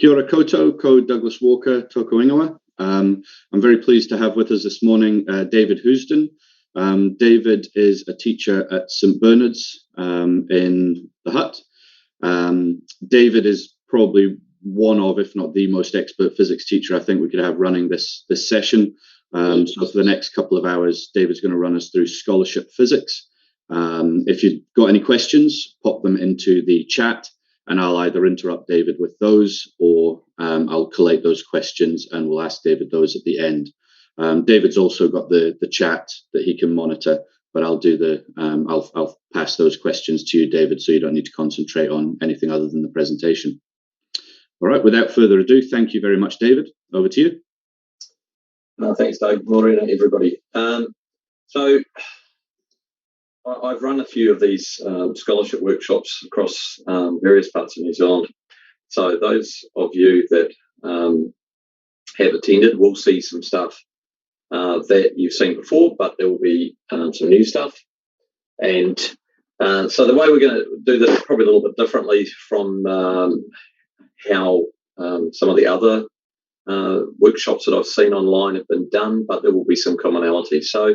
Kia ora koutou, ko Douglas Walker, toko ingoa. I'm very pleased to have with us this morning David Housden. David is a teacher at St Bernard's in the Hut. David is probably one of, if not the most expert physics teacher I think we could have running this session. So for the next couple of hours, David's going to run us through scholarship physics. If you've got any questions, pop them into the chat, and I'll either interrupt David with those, or I'll collate those questions and we'll ask David those at the end. David's also got the chat that he can monitor, but I'll do I'll pass those questions to you, David, so you don't need to concentrate on anything other than the presentation. All right, without further ado, thank you very much, David. Over to you. Thanks, Doug. Morning, everybody. So I've run a few of these scholarship workshops across various parts of New Zealand. So those of you that have attended will see some stuff that you've seen before, but there will be some new stuff. And so the way we're going to do this is probably a little bit differently from how some of the other workshops that I've seen online have been done, but there will be some commonality. So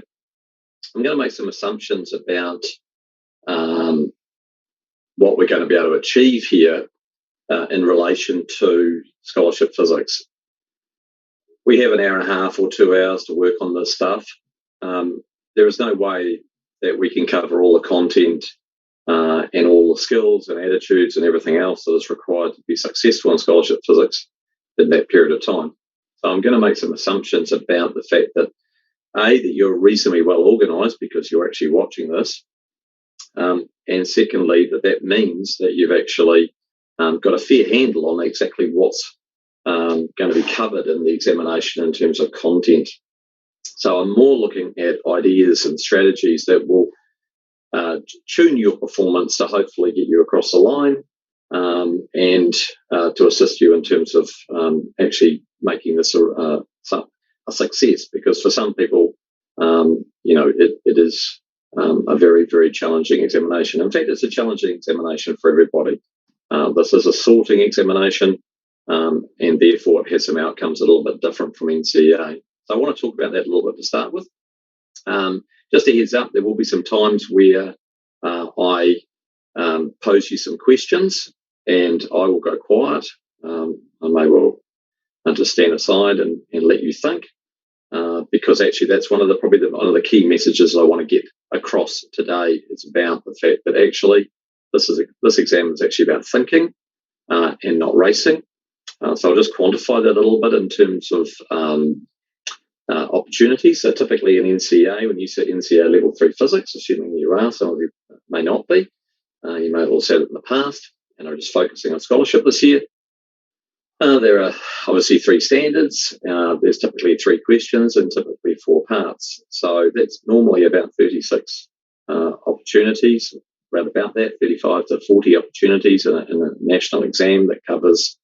I'm going to make some assumptions about what we're going to be able to achieve here in relation to scholarship physics. We have an hour and a half or 2 hours to work on this stuff. There is no way that we can cover all the content and all the skills and attitudes and everything else that is required to be successful in scholarship physics in that period of time. So I'm going to make some assumptions about the fact that that you're reasonably well organised because you're actually watching this, and secondly, that means that you've actually got a fair handle on exactly what's going to be covered in the examination in terms of content. So I'm more looking at ideas and strategies that will tune your performance to hopefully get you across the line and to assist you in terms of actually making this a success, because for some people, it is a very, very challenging examination. In fact, it's a challenging examination for everybody. This is a sorting examination, and therefore it has some outcomes a little bit different from NCEA. So I want to talk about that a little bit to start with. Just a heads up, there will be some times where I pose you some questions and I will go quiet. I may well just stand aside and let you think, because actually that's one of the key messages I want to get across today. It's about the fact that actually this exam is actually about thinking and not racing. So I'll just quantify that a little bit in terms of opportunities. So typically in NCEA, when you say NCEA level 3 physics, assuming you are, some of you may not be, you may have all said it in the past, and I'm just focusing on scholarship this year. There are obviously 3 standards. There's typically 3 questions and typically 4 parts. So that's normally about 36 opportunities, around about that, 35 to 40 opportunities in a national exam that covers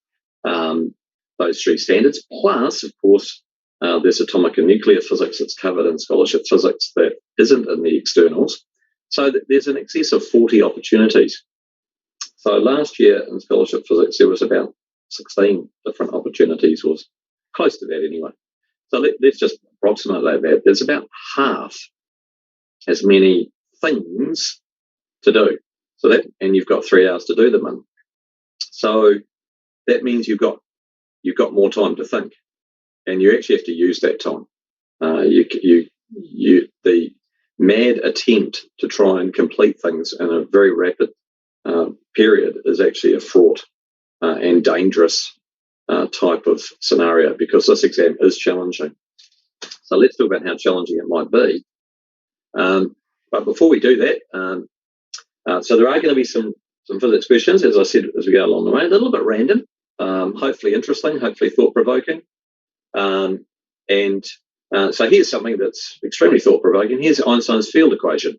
those 3 standards. Plus, of course, there's atomic and nuclear physics that's covered in scholarship physics that isn't in the externals. So there's an excess of 40 opportunities. So last year in scholarship physics, there was about 16 different opportunities, or close to that anyway. So let's just approximate that. There's about half as many things to do. So and you've got 3 hours to do them in. So that means you've got more time to think, and you actually have to use that time. The mad attempt to try and complete things in a very rapid period is actually a fraught and dangerous type of scenario, because this exam is challenging. So let's talk about how challenging it might be. But before we do that, so there are going to be some physics questions, as I said, as we go along the way, a little bit random, hopefully interesting, hopefully thought-provoking. So here's something that's extremely thought-provoking. Here's Einstein's field equation.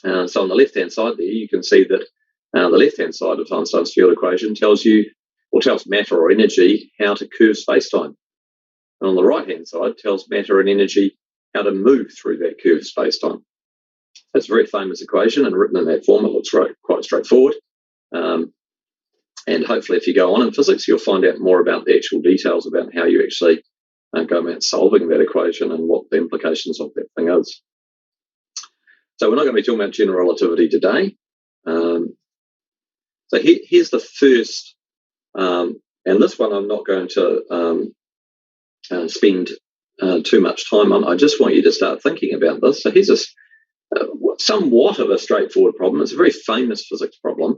So on the left-hand side there, you can see that the left-hand side of Einstein's field equation tells matter or energy how to curve space-time. And on the right-hand side tells matter and energy how to move through that curved space-time. That's a very famous equation, and written in that form, it looks quite straightforward. And hopefully if you go on in physics, you'll find out more about the actual details about how you actually go about solving that equation and what the implications of that thing is. So we're not going to be talking about general relativity today. So here's the first, and this one I'm not going to spend too much time on. I just want you to start thinking about this. So here's somewhat of a straightforward problem. It's a very famous physics problem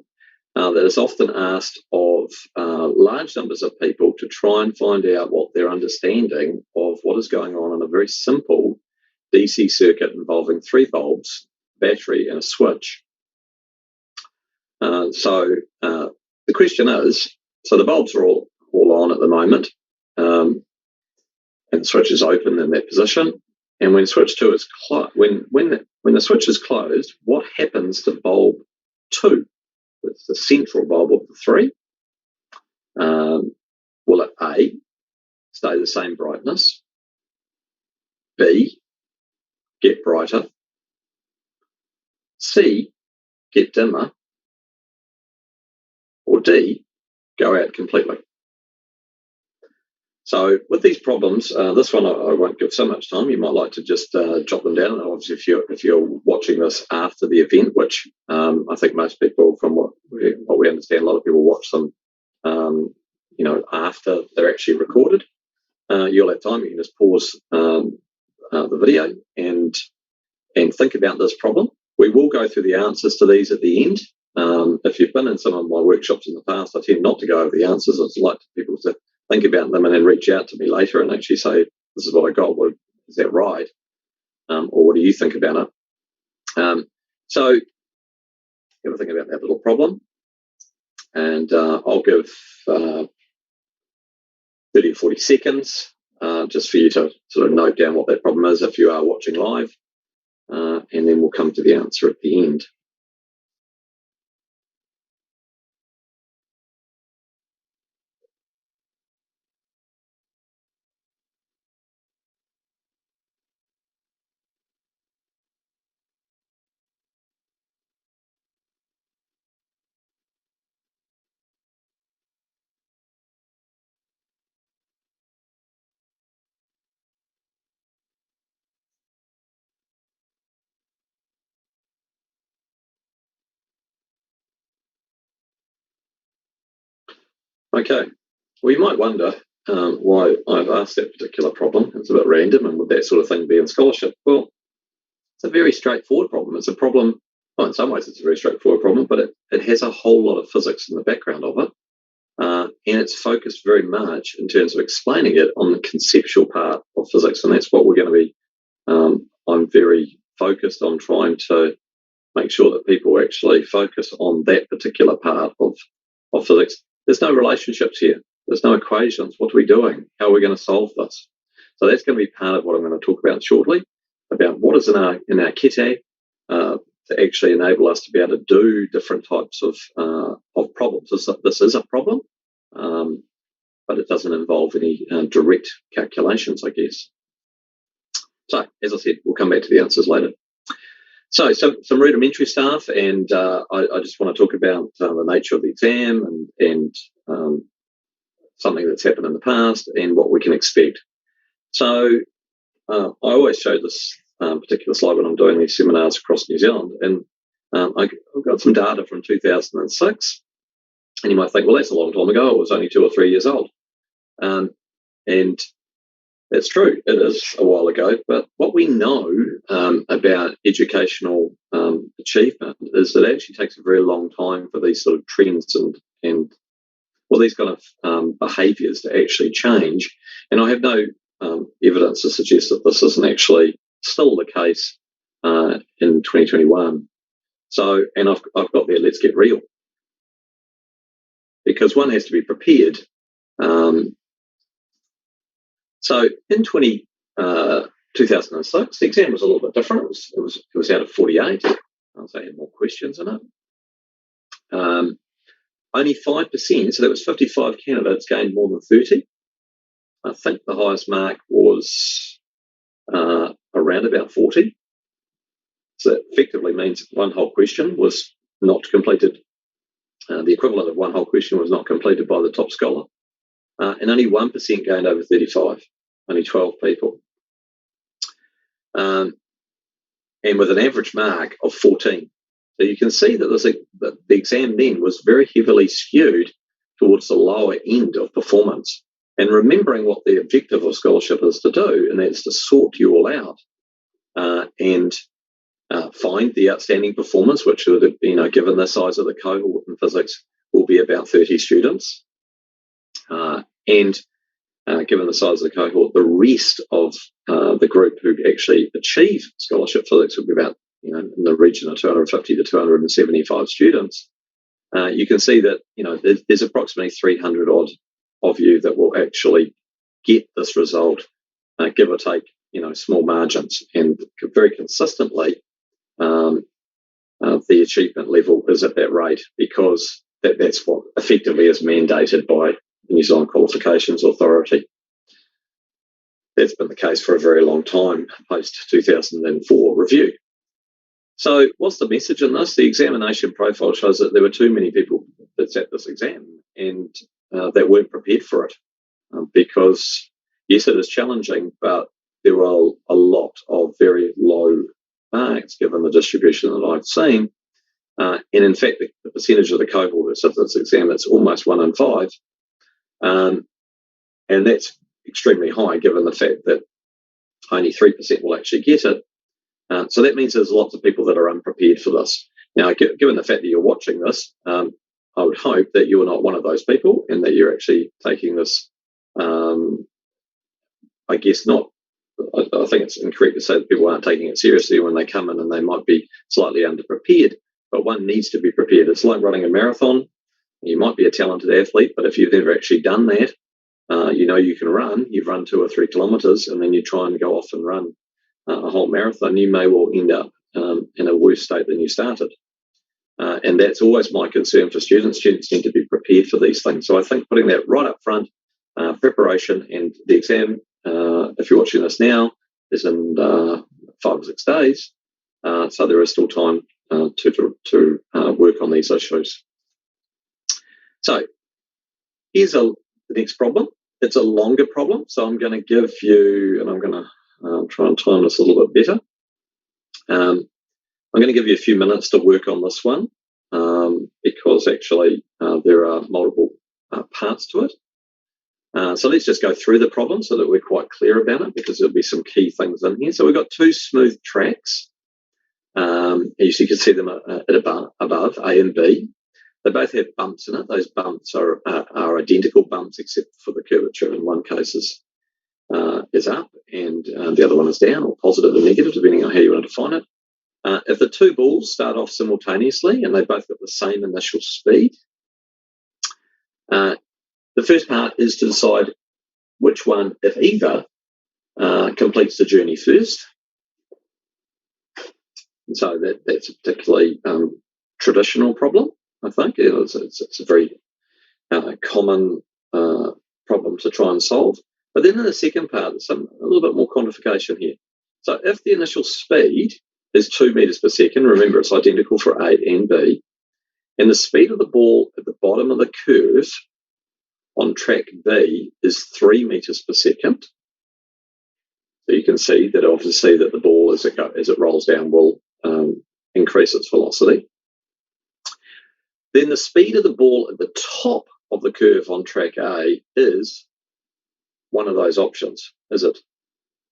that is often asked of large numbers of people to try and find out what their understanding of what is going on in a very simple DC circuit involving 3 bulbs, battery, and a switch. So the question is, so the bulbs are all on at the moment, and the switch is open in that position. And when switch 2 is when the switch is closed, what happens to bulb 2? It's the central bulb of the 3. Will it A, stay the same brightness, B, get brighter, C, get dimmer, or D, go out completely? So with these problems, this one I won't give so much time. You might like to just jot them down. And obviously, if you're watching this after the event, which I think most people, from what we understand, a lot of people watch them, after they're actually recorded. You'll have time. You can just pause the video and think about this problem. We will go through the answers to these at the end. If you've been in some of my workshops in the past, I tend not to go over the answers. I'd like people to think about them and then reach out to me later and actually say, this is what I got. Well, is that right? Or what do you think about it? So have a think about that little problem. And I'll give 30 or 40 seconds just for you to sort of note down what that problem is if you are watching live. And then we'll come to the answer at the end. Okay, well, you might wonder why I've asked that particular problem. It's a bit random, and would that sort of thing be in scholarship? Well, it's a very straightforward problem. It's a problem, well, in some ways it's a very straightforward problem, but it has a whole lot of physics in the background of it. And it's focused very much in terms of explaining it on the conceptual part of physics. And that's what we're going to be, I'm very focused on trying to make sure that people actually focus on that particular part of physics. There's no relationships here. There's no equations. What are we doing? How are we going to solve this? So that's going to be part of what I'm going to talk about shortly, about what is in our kit to actually enable us to be able to do different types of problems. This is a problem, but it doesn't involve any direct calculations, I guess. So, as I said, we'll come back to the answers later. So, some rudimentary stuff, and I just want to talk about the nature of the exam and something that's happened in the past and what we can expect. So, I always show this particular slide when I'm doing these seminars across New Zealand, and I've got some data from 2006, and you might think, well, that's a long time ago. I was only 2 or 3 years old, and that's true. It is a while ago, but what we know about educational achievement is that it actually takes a very long time for these sort of trends and these kind of behaviours to actually change. And I have no evidence to suggest that this isn't actually still the case in 2021. So, and I've got there, let's get real, because one has to be prepared. So in 2006, the exam was a little bit different. It was out of 48. So it had more questions in it. Only 5%, so that was 55 candidates, gained more than 30. I think the highest mark was around about 40. So that effectively means one whole question was not completed The equivalent of one whole question was not completed by the top scholar. And only 1% gained over 35, only 12 people. And with an average mark of 14. So you can see that the exam then was very heavily skewed towards the lower end of performance. And remembering what the objective of scholarship is to do, and that's to sort you all out and find the outstanding performance, which would have, given the size of the cohort in physics, will be about 30 students. Given the size of the cohort, the rest of the group who actually achieve scholarship physics will be about, in the region of 250 to 275 students. You can see that, there's approximately 300 odd of you that will actually get this result, give or take, small margins, and very consistently, the achievement level is at that rate because that's what effectively is mandated by the New Zealand Qualifications Authority. That's been the case for a very long time, post 2004 review. So what's the message in this? The examination profile shows that there were too many people that sat this exam and that weren't prepared for it because, yes, it is challenging, but there were a lot of very low marks given the distribution that I've seen. And in fact, the percentage of the cohort that sits this exam, it's almost 1 in 5. And that's extremely high given the fact that only 3% will actually get it. So that means there's lots of people that are unprepared for this. Now, given the fact that you're watching this, I would hope that you're not one of those people and that you're actually taking this, I guess not. I think it's incorrect to say that people aren't taking it seriously when they come in and they might be slightly underprepared, but one needs to be prepared. It's like running a marathon. You might be a talented athlete, but if you've never actually done that, you can run. You've run 2 or 3 kilometres and then you try and go off and run a whole marathon, you may well end up in a worse state than you started. And that's always my concern for students. Students need to be prepared for these things. So I think putting that right up front, preparation, and the exam, if you're watching this now, is in 5 or 6 days. So there is still time to work on these issues. So here's the next problem. It's a longer problem, so I'm going to give you, and I'm going to try and time this a little bit better. I'm going to give you a few minutes to work on this one because actually there are multiple parts to it. So let's just go through the problem so that we're quite clear about it because there'll be some key things in here. So we've got 2 smooth tracks. As you can see them above, A and B. They both have bumps in it. Those bumps are identical bumps except for the curvature in one case is up and the other one is down, or positive and negative, depending on how you want to define it. If the 2 balls start off simultaneously and they both got the same initial speed, the first part is to decide which one, if either, completes the journey first. And so that's a particularly traditional problem, I think. It's a very common problem to try and solve. But then in the second part, there's a little bit more quantification here. So if the initial speed is 2 meters per second, remember it's identical for A and B, and the speed of the ball at the bottom of the curve on track B is 3 meters per second. So you can see that obviously that the ball as it rolls down will increase its velocity. Then the speed of the ball at the top of the curve on track A is one of those options. Is it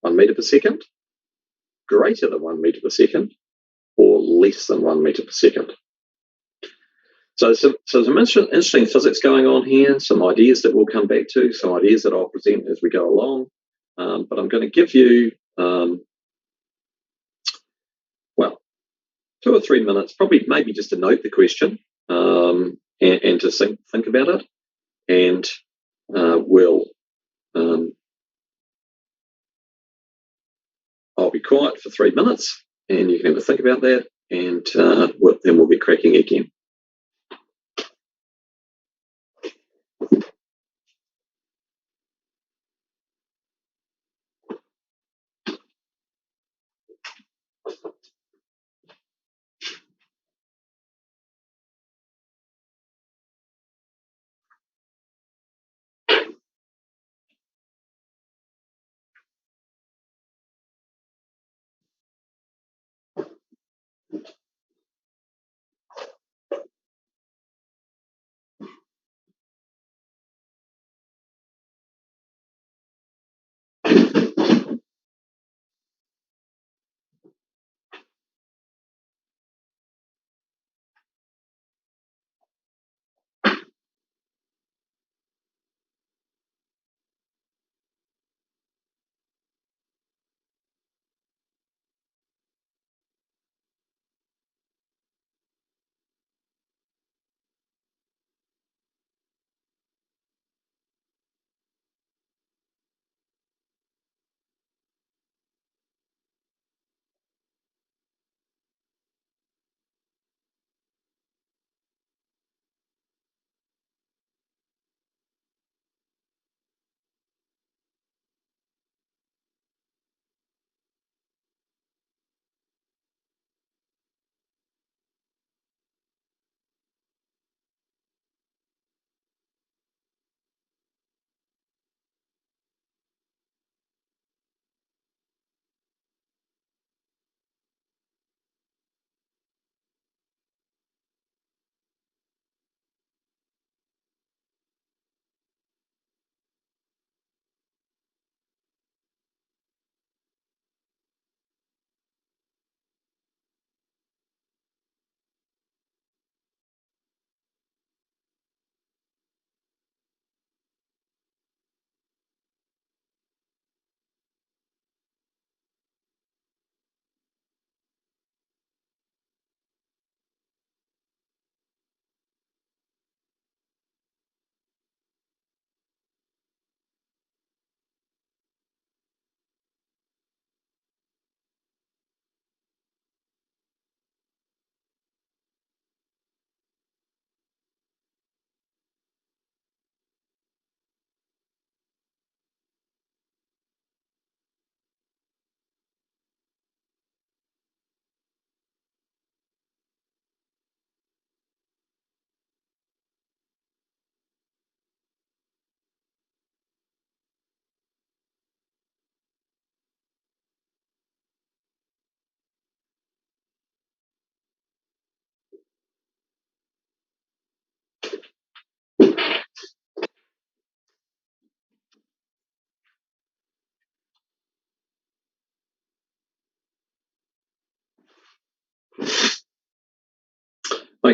1 meter per second, greater than 1 meter per second, or less than 1 meter per second? So some interesting physics going on here, some ideas that we'll come back to, some ideas that I'll present as we go along. But I'm going to give you, 2 or 3 minutes, probably maybe just to note the question and to think about it. And I'll be quiet for 3 minutes and you can have a think about that, and then we'll get cracking again.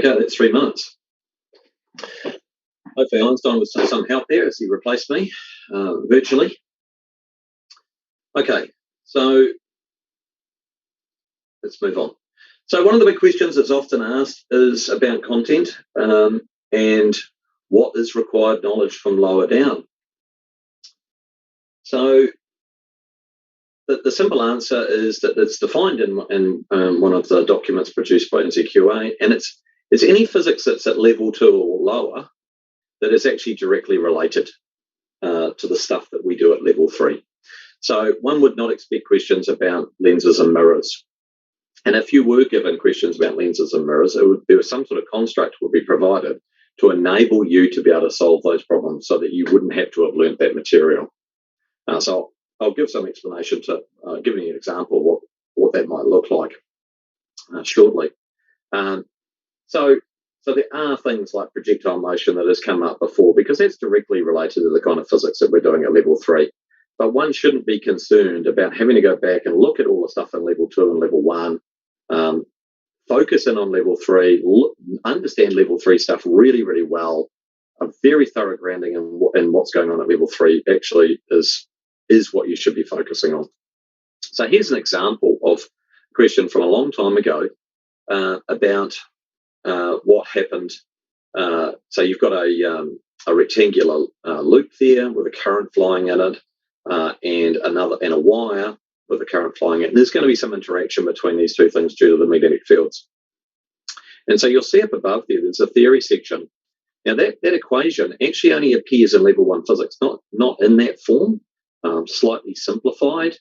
Okay, that's 3 minutes. Hopefully Einstein was some help there as he replaced me virtually. Okay, so let's move on. So one of the big questions that's often asked is about content and what is required knowledge from lower down. So the simple answer is that it's defined in one of the documents produced by NCEA, and it's any physics that's at level 2 or lower that is actually directly related to the stuff that we do at level 3. So one would not expect questions about lenses and mirrors. And if you were given questions about lenses and mirrors, there was some sort of construct would be provided to enable you to be able to solve those problems so that you wouldn't have to have learnt that material. So I'll give some explanation to give you an example of what that might look like shortly. So there are things like projectile motion that has come up before because that's directly related to the kind of physics that we're doing at level 3. But one shouldn't be concerned about having to go back and look at all the stuff in level 2 and level 1. Focus in on level 3, understand level 3 stuff really, really well. A very thorough grounding in what's going on at level 3 actually is what you should be focusing on. So here's an example of a question from a long time ago about what happened. So you've got a rectangular loop there with a current flowing in it and a wire with a current flowing in it. And there's going to be some interaction between these two things due to the magnetic fields. And so you'll see up above there's a theory section. Now that equation actually only appears in level 1 physics, not in that form, slightly simplified.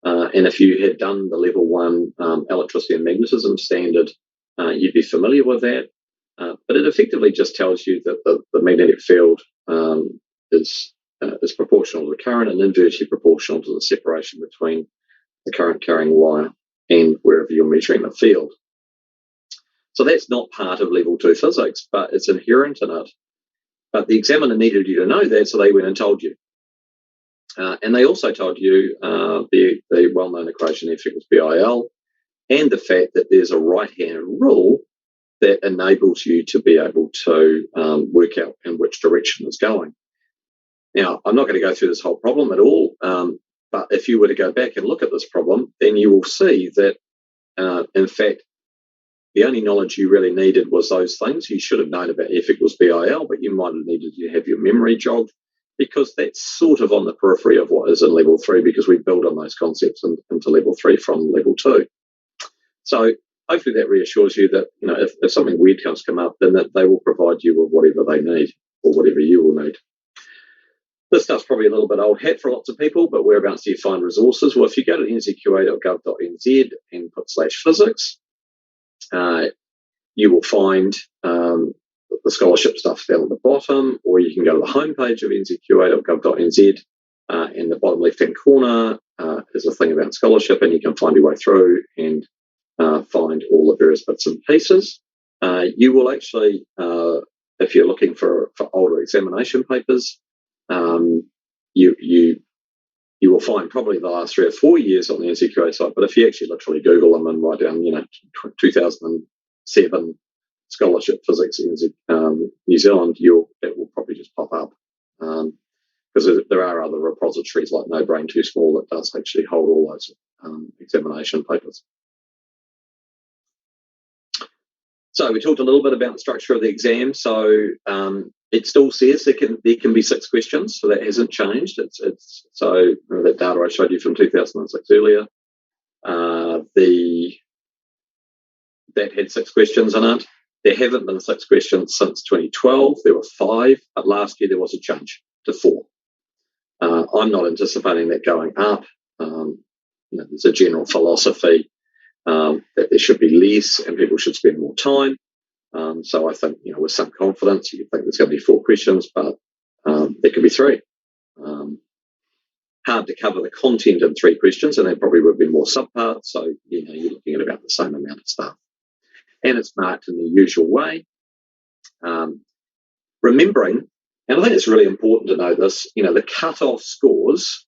And if you had done the level 1 electricity and magnetism standard, you'd be familiar with that. But it effectively just tells you that the magnetic field is proportional to the current and inversely proportional to the separation between the current carrying wire and wherever you're measuring the field. So that's not part of level 2 physics, but it's inherent in it. But the examiner needed you to know that, so they went and told you. And they also told you the well-known equation F equals BIL and the fact that there's a right-hand rule that enables you to be able to work out in which direction it's going. Now, I'm not going to go through this whole problem at all, but if you were to go back and look at this problem, then you will see that, in fact, the only knowledge you really needed was those things. You should have known about F equals BIL, but you might have needed to have your memory jogged because that's sort of on the periphery of what is in level 3 because we build on those concepts into level 3 from level 2. So hopefully that reassures you that if something weird come up, then that they will provide you with whatever they need or whatever you will need. This stuff's probably a little bit old hat for lots of people, but whereabouts do you find resources? Well, if you go to nceqa.gov.nz and put /physics, you will find the scholarship stuff down at the bottom, or you can go to the homepage of nceqa.gov.nz. In the bottom left-hand corner is a thing about scholarship, and you can find your way through and find all the various bits and pieces. You will actually, if you're looking for older examination papers, you will find probably the last 3 or 4 years on the NCEA site. But if you actually literally Google them and write down, 2007 scholarship physics in New Zealand, it will probably just pop up. Because there are other repositories like No Brain Too Small that does actually hold all those examination papers. So we talked a little bit about the structure of the exam. So it still says there can be 6 questions, so that hasn't changed. So that data I showed you from 2006 earlier, that had 6 questions in it. There haven't been 6 questions since 2012. There were 5, but last year there was a change to 4. I'm not anticipating that going up. There's a general philosophy that there should be less and people should spend more time. So I think, with some confidence, you think there's going to be 4 questions, but there could be 3. Hard to cover the content in 3 questions, and there probably would be more subparts. So, you're looking at about the same amount of stuff. And it's marked in the usual way. Remembering, and I think it's really important to know this, the cut-off scores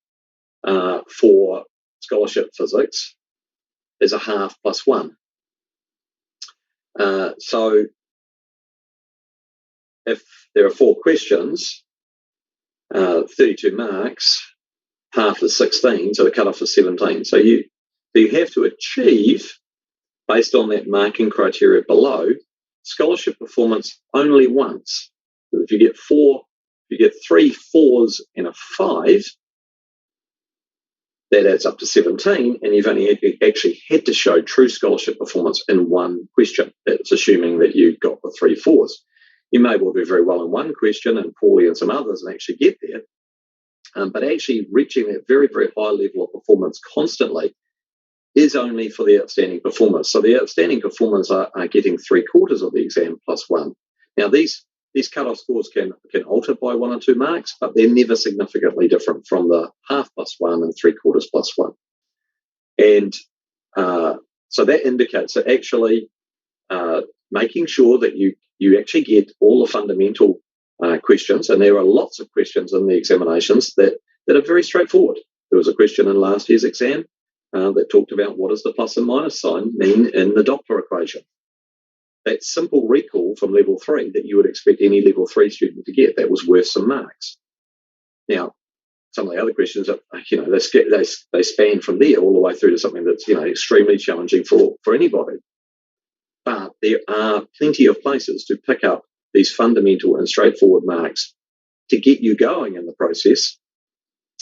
for scholarship physics is a half plus 1. So if there are 4 questions, 32 marks, half is 16, so the cutoff is 17. So you have to achieve, based on that marking criteria below, scholarship performance only once. So if you get 3 4s and a 5, that adds up to 17, and you've only actually had to show true scholarship performance in 1 question. That's assuming that you got the 3 4s. You may well do very well in 1 question and poorly in some others and actually get there. But actually reaching that very, very high level of performance constantly is only for the outstanding performers. So the outstanding performers are getting 3/4 of the exam plus 1. Now, these cut-off scores can alter by 1 or 2 marks, but they're never significantly different from the half plus 1 and 3/4 plus 1. And so that indicates that actually making sure that you actually get all the fundamental questions, and there are lots of questions in the examinations that are very straightforward. There was a question in last year's exam that talked about what does the plus and minus sign mean in the Doppler equation. That simple recall from level 3 that you would expect any level 3 student to get, that was worth some marks. Now, some of the other questions, they span from there all the way through to something that's extremely challenging for anybody. But there are plenty of places to pick up these fundamental and straightforward marks to get you going in the process,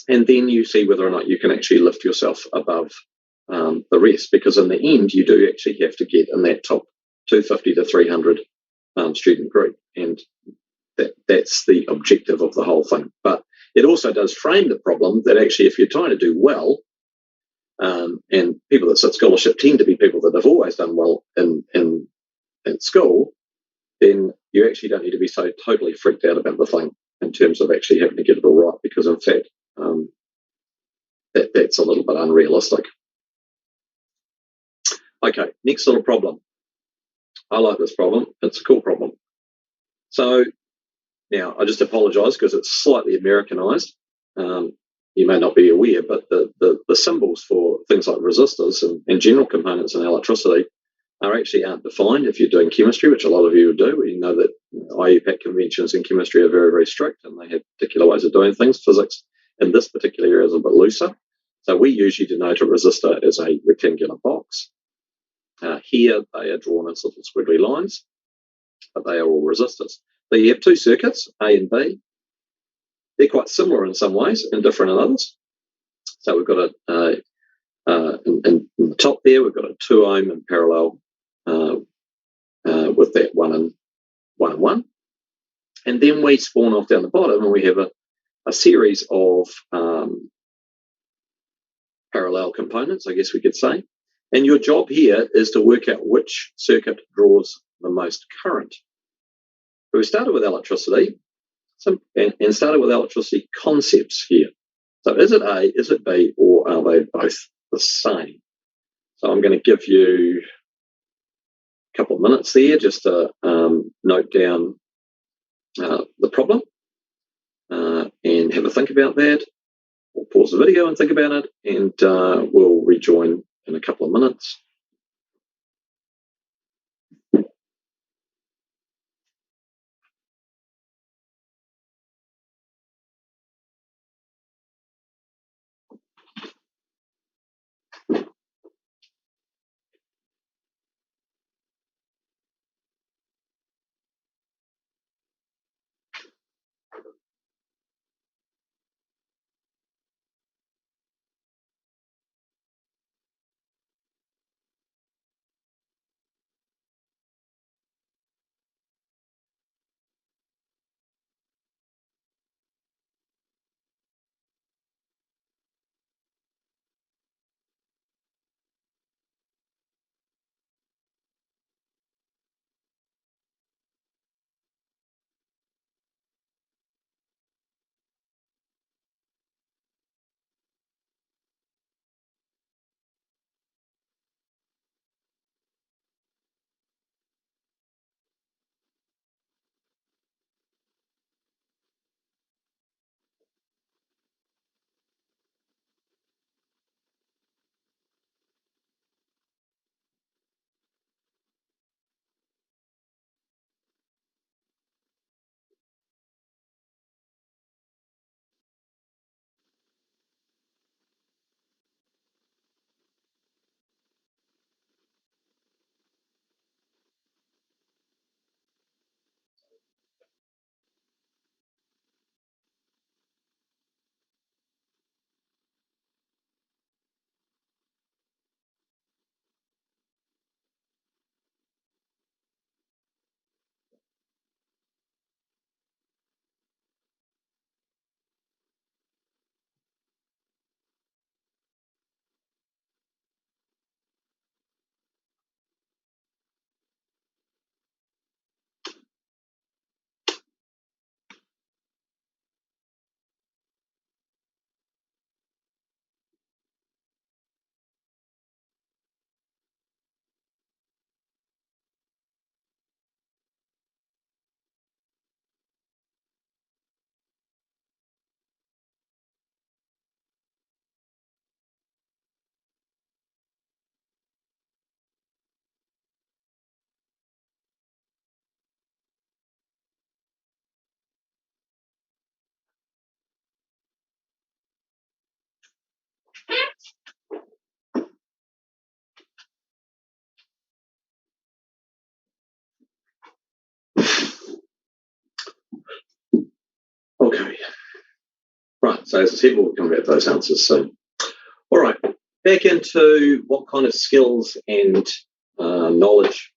and then you see whether or not you can actually lift yourself above the rest, because in the end you do actually have to get in that top 250 to 300 student group, and that's the objective of the whole thing. But it also does frame the problem that actually if you're trying to do well, and people that sit scholarship tend to be people that have always done well in school, then you actually don't need to be so totally freaked out about the thing in terms of actually having to get it all right, because in fact that's a little bit unrealistic. Okay, next little problem. I like this problem. It's a cool problem. So now I just apologise because it's slightly Americanized. You may not be aware, but the symbols for things like resistors and general components in electricity aren't defined if you're doing chemistry, which a lot of you do. You know that IUPAC conventions in chemistry are very, very strict, and they have particular ways of doing things. Physics in this particular area is a bit looser. So we usually denote a resistor as a rectangular box. Here they are drawn as little squiggly lines, but they are all resistors. So you have 2 circuits, A and B. They're quite similar in some ways and different in others. So we've got in the top there, we've got a 2 ohm in parallel with that 1 and 1. And then we spawn off down the bottom and we have a series of parallel components, I guess we could say. And your job here is to work out which circuit draws the most current. So we started with electricity and started with electricity concepts here. So is it A, is it B, or are they both the same? So I'm going to give you a couple of minutes there just to note down the problem and have a think about that. We'll pause the video and think about it, and we'll rejoin in a couple of minutes. Okay. Right. So as I said, we'll come back to those answers soon. All right. Back into what kind of skills and knowledge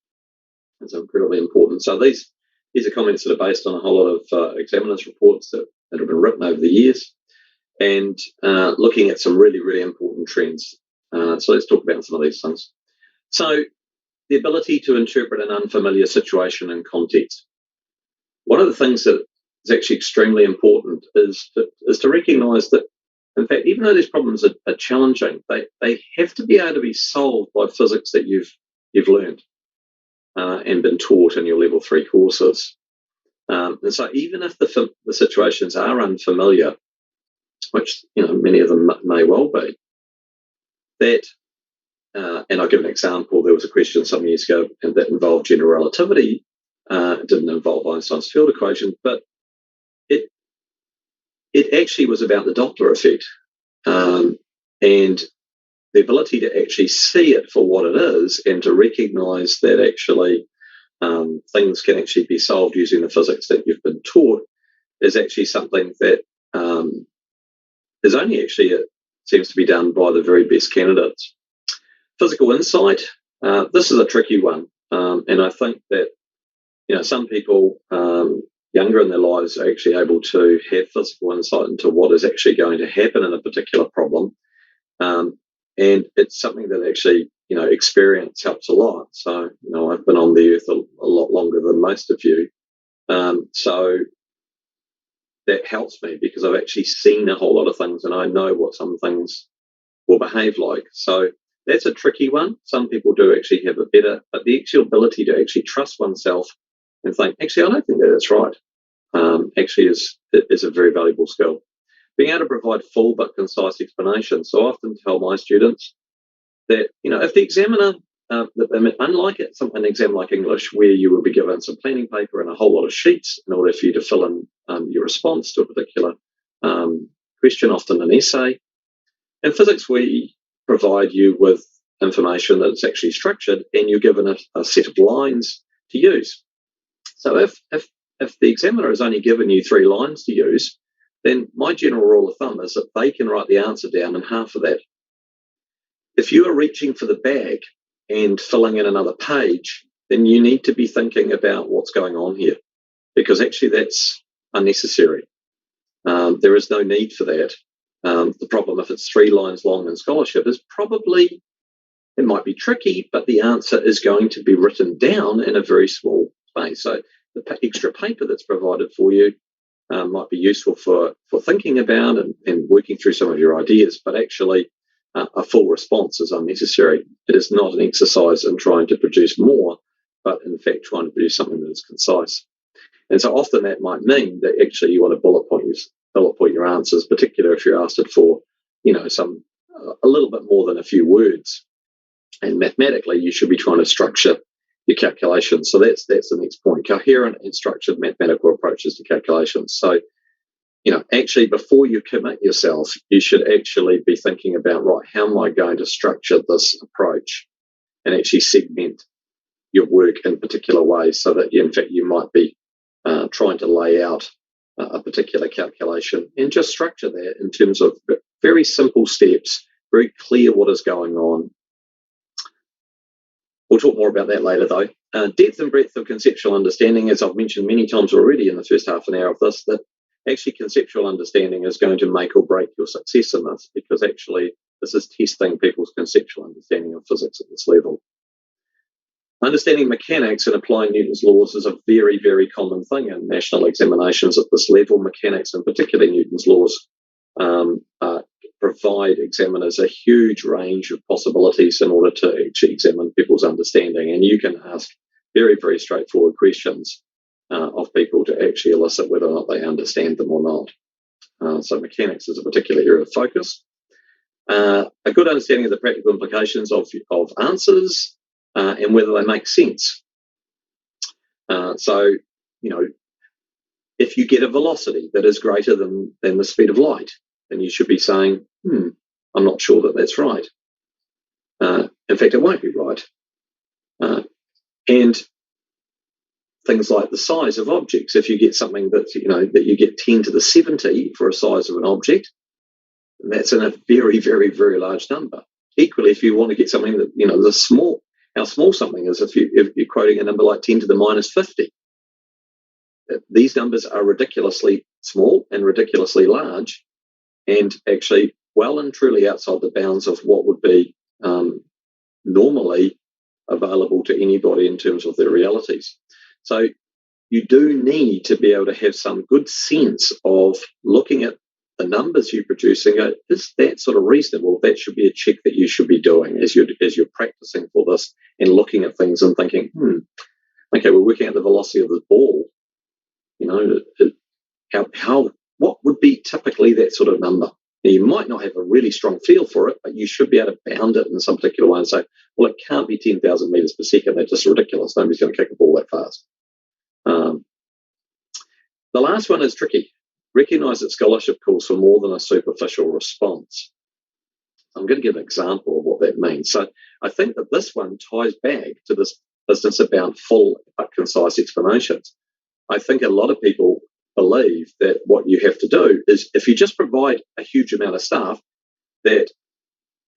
is incredibly important. So these are comments that are based on a whole lot of examiners' reports that have been written over the years, and looking at some really, really important trends. So let's talk about some of these things. So the ability to interpret an unfamiliar situation in context. One of the things that is actually extremely important is to recognise that, in fact, even though these problems are challenging, they have to be able to be solved by physics that you've learned and been taught in your level 3 courses. And so even if the situations are unfamiliar, which many of them may well be, that and I'll give an example. There was a question some years ago that involved general relativity. It didn't involve Einstein's field equation, but it actually was about the Doppler effect, and the ability to actually see it for what it is and to recognise that actually things can actually be solved using the physics that you've been taught is actually something that is only actually, it seems to be done by the very best candidates. Physical insight, this is a tricky one, and I think that some people younger in their lives are actually able to have physical insight into what is actually going to happen in a particular problem, and it's something that actually experience helps a lot. So I've been on the earth a lot longer than most of you, so that helps me because I've actually seen a whole lot of things and I know what some things will behave like. So that's a tricky one. Some people do actually have it better, but the actual ability to actually trust oneself and think, actually, I don't think that that's right, actually is a very valuable skill. Being able to provide full but concise explanations. So I often tell my students that, if the examiner, unlike an exam like English, where you will be given some planning paper and a whole lot of sheets in order for you to fill in your response to a particular question, often an essay. In physics, we provide you with information that's actually structured, and you're given a set of lines to use. So if the examiner has only given you 3 lines to use, then my general rule of thumb is that they can write the answer down in half of that. If you are reaching for the bag and filling in another page, then you need to be thinking about what's going on here, because actually that's unnecessary. There is no need for that. The problem, if it's 3 lines long in scholarship, is probably, it might be tricky, but the answer is going to be written down in a very small space. So the extra paper that's provided for you might be useful for thinking about and working through some of your ideas, but actually a full response is unnecessary. It is not an exercise in trying to produce more, but in fact trying to produce something that is concise. And so often that might mean that actually you want to bullet point your answers, particularly if you're asked it for, a little bit more than a few words. And mathematically, you should be trying to structure your calculations. So that's the next point: coherent and structured mathematical approaches to calculations. So, actually, before you commit yourself, you should actually be thinking about, right, how am I going to structure this approach, and actually segment your work in particular ways, so that in fact you might be trying to lay out a particular calculation and just structure that in terms of very simple steps, very clear what is going on. We'll talk more about that later, though. Depth and breadth of conceptual understanding, as I've mentioned many times already in the first half an hour of this, that actually conceptual understanding is going to make or break your success in this, because actually this is testing people's conceptual understanding of physics at this level. Understanding mechanics and applying Newton's laws is a very, very common thing in national examinations at this level. Mechanics, and particularly Newton's laws, provide examiners a huge range of possibilities in order to actually examine people's understanding. And you can ask very, very straightforward questions of people to actually elicit whether or not they understand them or not. So mechanics is a particular area of focus. A good understanding of the practical implications of answers and whether they make sense. So, if you get a velocity that is greater than the speed of light, then you should be saying, I'm not sure that that's right. In fact, it won't be right. And things like the size of objects. If you get something that you get 10 to the 70 for a size of an object, that's in a very, very, very large number. Equally, if you want to get something that the small, how small something is, if you're quoting a number like 10 to the minus 50, these numbers are ridiculously small and ridiculously large, and actually well and truly outside the bounds of what would be normally available to anybody in terms of their realities. So you do need to be able to have some good sense of looking at the numbers you produce and go, is that sort of reasonable? That should be a check that you should be doing as you're practicing for this and looking at things and thinking, okay, we're working out the velocity of the ball. What would be typically that sort of number? Now, you might not have a really strong feel for it, but you should be able to bound it in some particular way and say, well, it can't be 10,000 metres per second. That's just ridiculous. Nobody's going to kick a ball that fast. The last one is tricky. Recognise that scholarship calls for more than a superficial response. I'm going to give an example of what that means. So I think that this one ties back to this business about full but concise explanations. I think a lot of people believe that what you have to do is, if you just provide a huge amount of stuff, that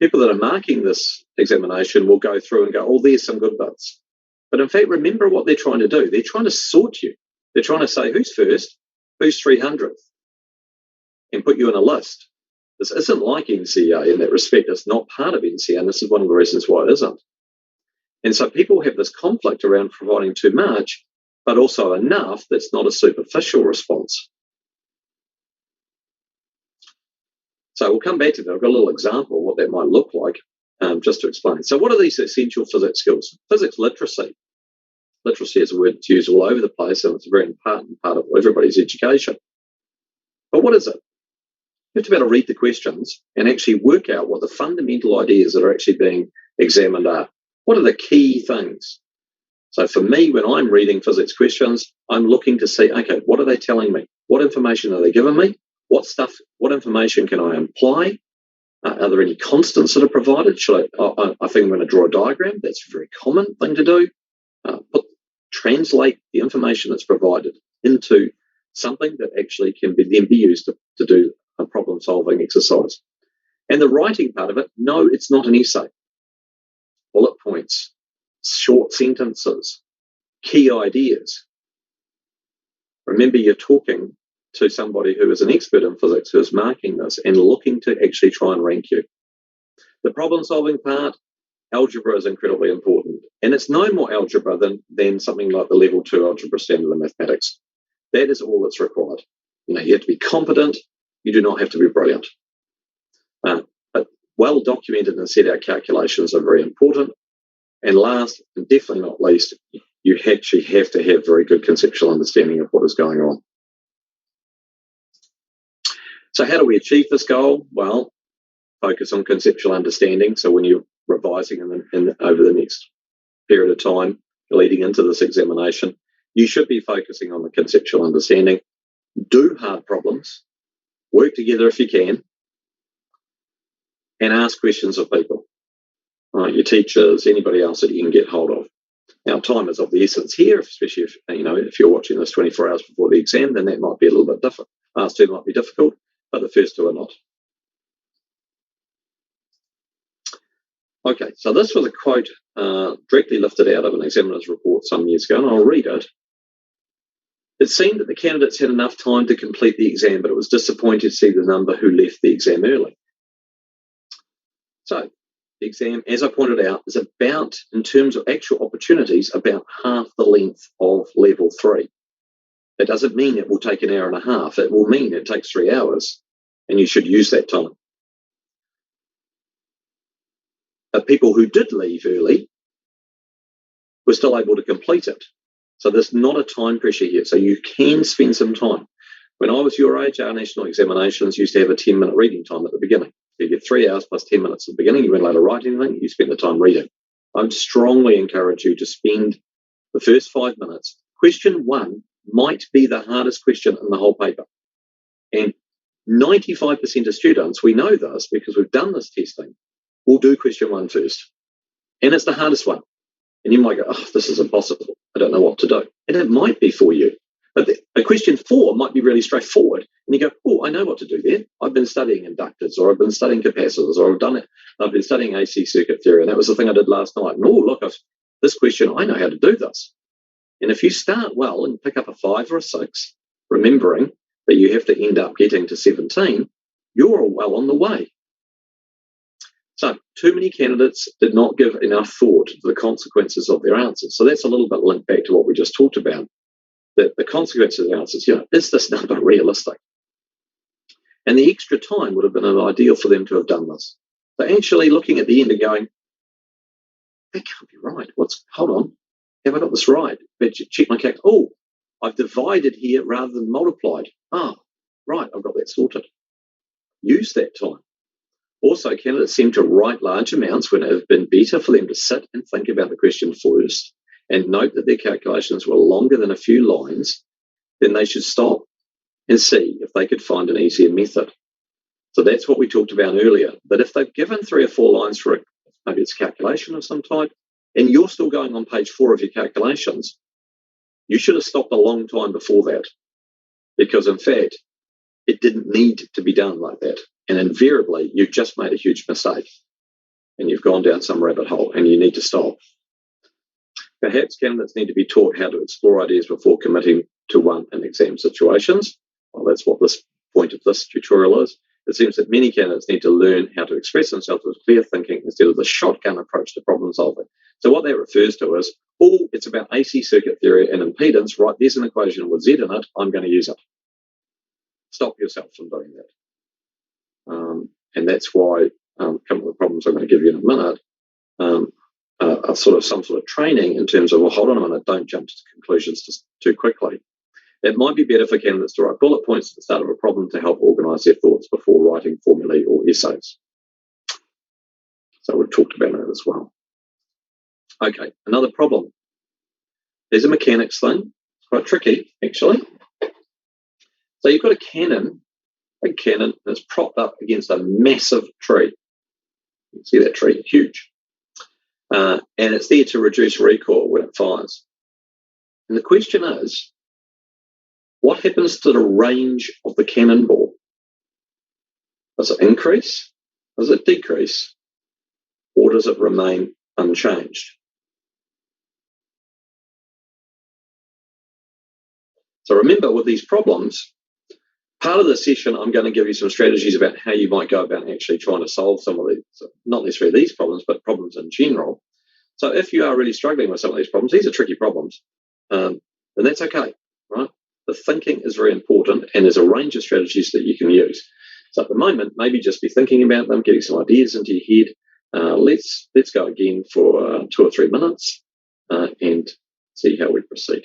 people that are marking this examination will go through and go, oh, there's some good bits. But in fact, remember what they're trying to do. They're trying to sort you. They're trying to say who's first, who's 300th, and put you in a list. This isn't like NCEA in that respect. It's not part of NCEA, and this is one of the reasons why it isn't. And so people have this conflict around providing too much, but also enough that's not a superficial response. So we'll come back to that. I've got a little example of what that might look like, just to explain. So what are these essential physics skills? Physics literacy. Literacy is a word that's used all over the place, and it's a very important part of everybody's education. But what is it? You have to be able to read the questions and actually work out what the fundamental ideas that are actually being examined are. What are the key things? So for me, when I'm reading physics questions, I'm looking to see, okay, what are they telling me? What information are they giving me? What information can I imply? Are there any constants that are provided? I think I'm going to draw a diagram. That's a very common thing to do. Translate the information that's provided into something that actually can then be used to do a problem-solving exercise. And the writing part of it, no, it's not an essay. Bullet points, short sentences, key ideas. Remember, you're talking to somebody who is an expert in physics who is marking this and looking to actually try and rank you. The problem-solving part, algebra is incredibly important. And it's no more algebra than something like the level 2 algebra standard in mathematics. That is all that's required. You have to be competent. You do not have to be brilliant. But well-documented and set out calculations are very important. And last, and definitely not least, you actually have to have very good conceptual understanding of what is going on. So how do we achieve this goal? Well, focus on conceptual understanding. So when you're revising over the next period of time leading into this examination, you should be focusing on the conceptual understanding. Do hard problems. Work together if you can. And ask questions of people. Your teachers, anybody else that you can get hold of. Now, time is of the essence here, especially if you're watching this 24 hours before the exam, then that might be a little bit different. Last two might be difficult, but the first two are not. Okay, so this was a quote directly lifted out of an examiner's report some years ago, and I'll read it. It seemed that the candidates had enough time to complete the exam, but it was disappointing to see the number who left the exam early. So the exam, as I pointed out, is about, in terms of actual opportunities, about half the length of level 3. It doesn't mean it will take an hour and a half. It will mean it takes 3 hours, and you should use that time. But people who did leave early were still able to complete it. So there's not a time pressure here. So you can spend some time. When I was your age, our national examinations used to have a 10-minute reading time at the beginning. You get 3 hours plus 10 minutes at the beginning. You weren't allowed to write anything. You spend the time reading. I would strongly encourage you to spend the first 5 minutes. Question 1 might be the hardest question in the whole paper. And 95% of students, we know this because we've done this testing, will do question 1 first. And it's the hardest one. And you might go, oh, this is impossible. I don't know what to do. And it might be for you. But a question 4 might be really straightforward. And you go, oh, I know what to do there. I've been studying inductors, or I've been studying capacitors, or I've done it. I've been studying AC circuit theory. And that was the thing I did last night. And oh, look, this question, I know how to do this. And if you start well and pick up a 5 or a 6, remembering that you have to end up getting to 17, you're well on the way. So too many candidates did not give enough thought to the consequences of their answers. So that's a little bit linked back to what we just talked about, that the consequences of the answers, is this number realistic? And the extra time would have been an ideal for them to have done this. So actually looking at the end and going, that can't be right. Hold on, have I got this right? But check my calc. Oh, I've divided here rather than multiplied. Ah, right, I've got that sorted. Use that time. Also, candidates seem to write large amounts when it would have been better for them to sit and think about the question first and note that their calculations were longer than a few lines. Then they should stop and see if they could find an easier method. So that's what we talked about earlier, that if they've given 3 or 4 lines for maybe it's a calculation of some type, and you're still going on page 4 of your calculations, you should have stopped a long time before that, because in fact, it didn't need to be done like that. And invariably, you've just made a huge mistake and you've gone down some rabbit hole and you need to stop. Perhaps candidates need to be taught how to explore ideas before committing to one in exam situations. Well, that's what this point of this tutorial is. It seems that many candidates need to learn how to express themselves with clear thinking instead of the shotgun approach to problem solving. So what that refers to is, oh, it's about AC circuit theory and impedance, right? There's an equation with Z in it. I'm going to use it. Stop yourself from doing that. And that's why a couple of the problems I'm going to give you in a minute are some sort of training in terms of, well, hold on a minute, don't jump to conclusions just too quickly. It might be better for candidates to write bullet points at the start of a problem to help organise their thoughts before writing formulae or essays. So we've talked about that as well. Okay, another problem. There's a mechanics thing. It's quite tricky, actually. So you've got a big cannon that's propped up against a massive tree. You can see that tree, huge. And it's there to reduce recoil when it fires. And the question is, what happens to the range of the cannonball? Does it increase? Does it decrease? Or does it remain unchanged? So remember, with these problems, part of the session, I'm going to give you some strategies about how you might go about actually trying to solve some of these, not necessarily these problems, but problems in general. So if you are really struggling with some of these problems, these are tricky problems, then that's okay, right? The thinking is very important, and there's a range of strategies that you can use. So at the moment, maybe just be thinking about them, getting some ideas into your head. Let's go again for 2 or 3 minutes and see how we proceed.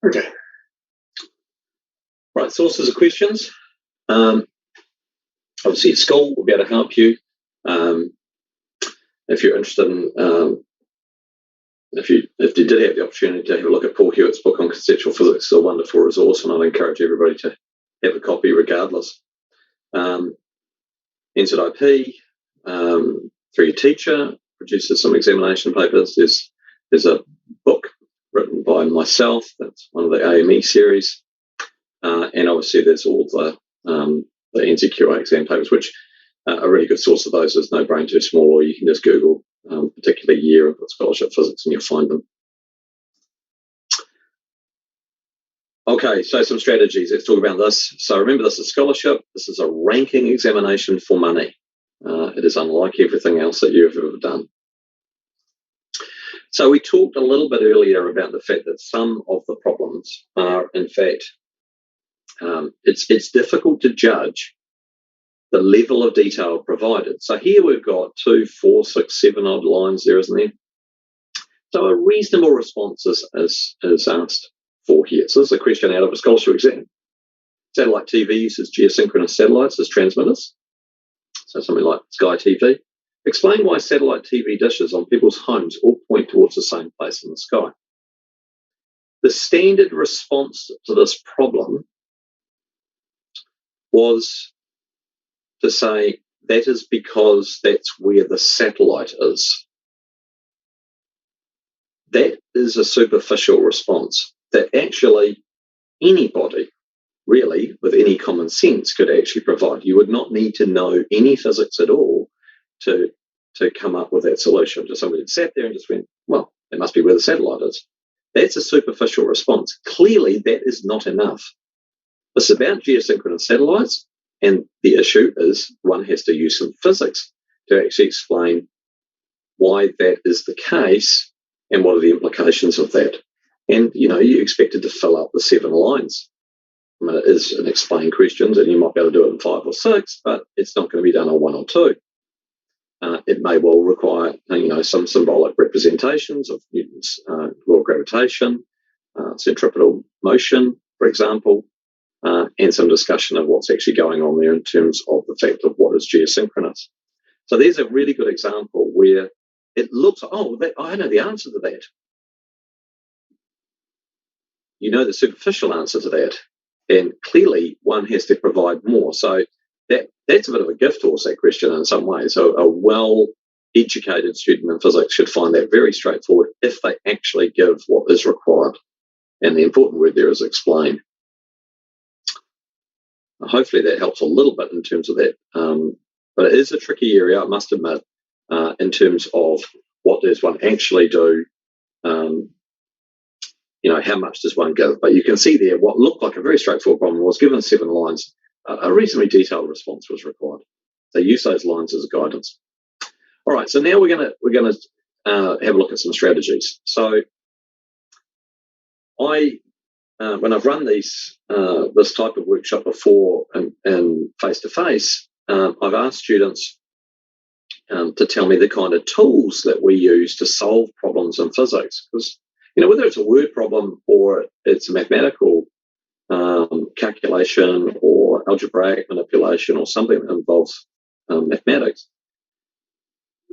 Okay. Right, sources of questions. Obviously, school will be able to help you. If you're interested in, if you did have the opportunity to have a look at Paul Hewitt's book on conceptual physics, it's a wonderful resource, and I'd encourage everybody to have a copy regardless. NCEA, through your teacher, produces some examination papers. There's a book written by myself, that's one of the AME series, and obviously there's all the NCEA exam papers, which are a really good source of those. There's no brain too small, or you can just Google particular year and put scholarship physics and you'll find them. Okay, so some strategies. Let's talk about this. So remember, this is scholarship. This is a ranking examination for money. It is unlike everything else that you've ever done. So we talked a little bit earlier about the fact that some of the problems are, in fact, it's difficult to judge the level of detail provided. So here we've got 2, 4, 6, 7 odd lines there, isn't there? So a reasonable response is asked for here. So this is a question out of a scholarship exam. Satellite TV uses geosynchronous satellites as transmitters. So something like Sky TV. Explain why satellite TV dishes on people's homes all point towards the same place in the sky. The standard response to this problem was to say that is because that's where the satellite is. That is a superficial response that actually anybody, really, with any common sense could actually provide. You would not need to know any physics at all to come up with that solution. Just somebody sat there and just went, well, it must be where the satellite is. That's a superficial response. Clearly, that is not enough. It's about geosynchronous satellites, and the issue is one has to use some physics to actually explain why that is the case and what are the implications of that. And, you expected to fill up the 7 lines. I mean, it is an explain questions, and you might be able to do it in 5 or 6, but it's not going to be done on 1 or 2. It may well require, some symbolic representations of Newton's law of gravitation, centripetal motion, for example, and some discussion of what's actually going on there in terms of the fact of what is geosynchronous. So there's a really good example where it looks, I know the answer to that. You know the superficial answer to that. And clearly one has to provide more. So that's a bit of a gift horse, that question, in some ways. So a well-educated student in physics should find that very straightforward if they actually give what is required. And the important word there is explain. Hopefully that helps a little bit in terms of that. But it is a tricky area, I must admit, in terms of what does one actually do, how much does one give. But you can see there what looked like a very straightforward problem was, given 7 lines, a reasonably detailed response was required. So use those lines as guidance. All right, so now we're going to have a look at some strategies. So when I've run this type of workshop before and face-to-face, I've asked students to tell me the kind of tools that we use to solve problems in physics. Because, whether it's a word problem or it's a mathematical calculation or algebraic manipulation or something that involves mathematics,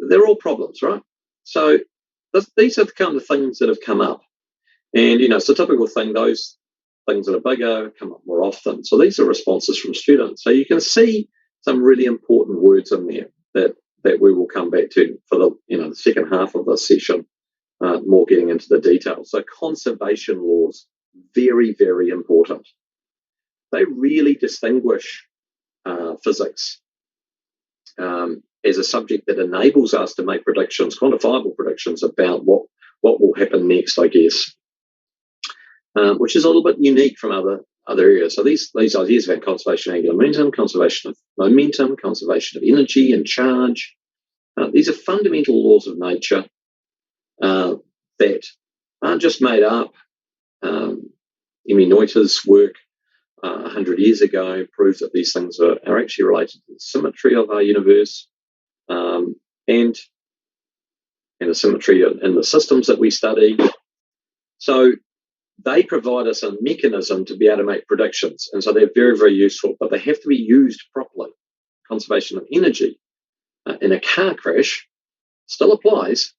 they're all problems, right? So these are the kind of things that have come up. And, it's a typical thing, those things that are bigger come up more often. So these are responses from students. So you can see some really important words in there that we will come back to for the second half of this session, more getting into the details. So conservation laws, very, very important. They really distinguish physics as a subject that enables us to make predictions, quantifiable predictions about what will happen next, I guess. Which is a little bit unique from other areas. So these ideas about conservation of angular momentum, conservation of momentum, conservation of energy and charge, these are fundamental laws of nature that aren't just made up. Emmy Noether's work 100 years ago proved that these things are actually related to the symmetry of our universe and the symmetry in the systems that we study. So they provide us a mechanism to be able to make predictions. And so they're very, very useful, but they have to be used properly. Conservation of energy in a car crash still applies,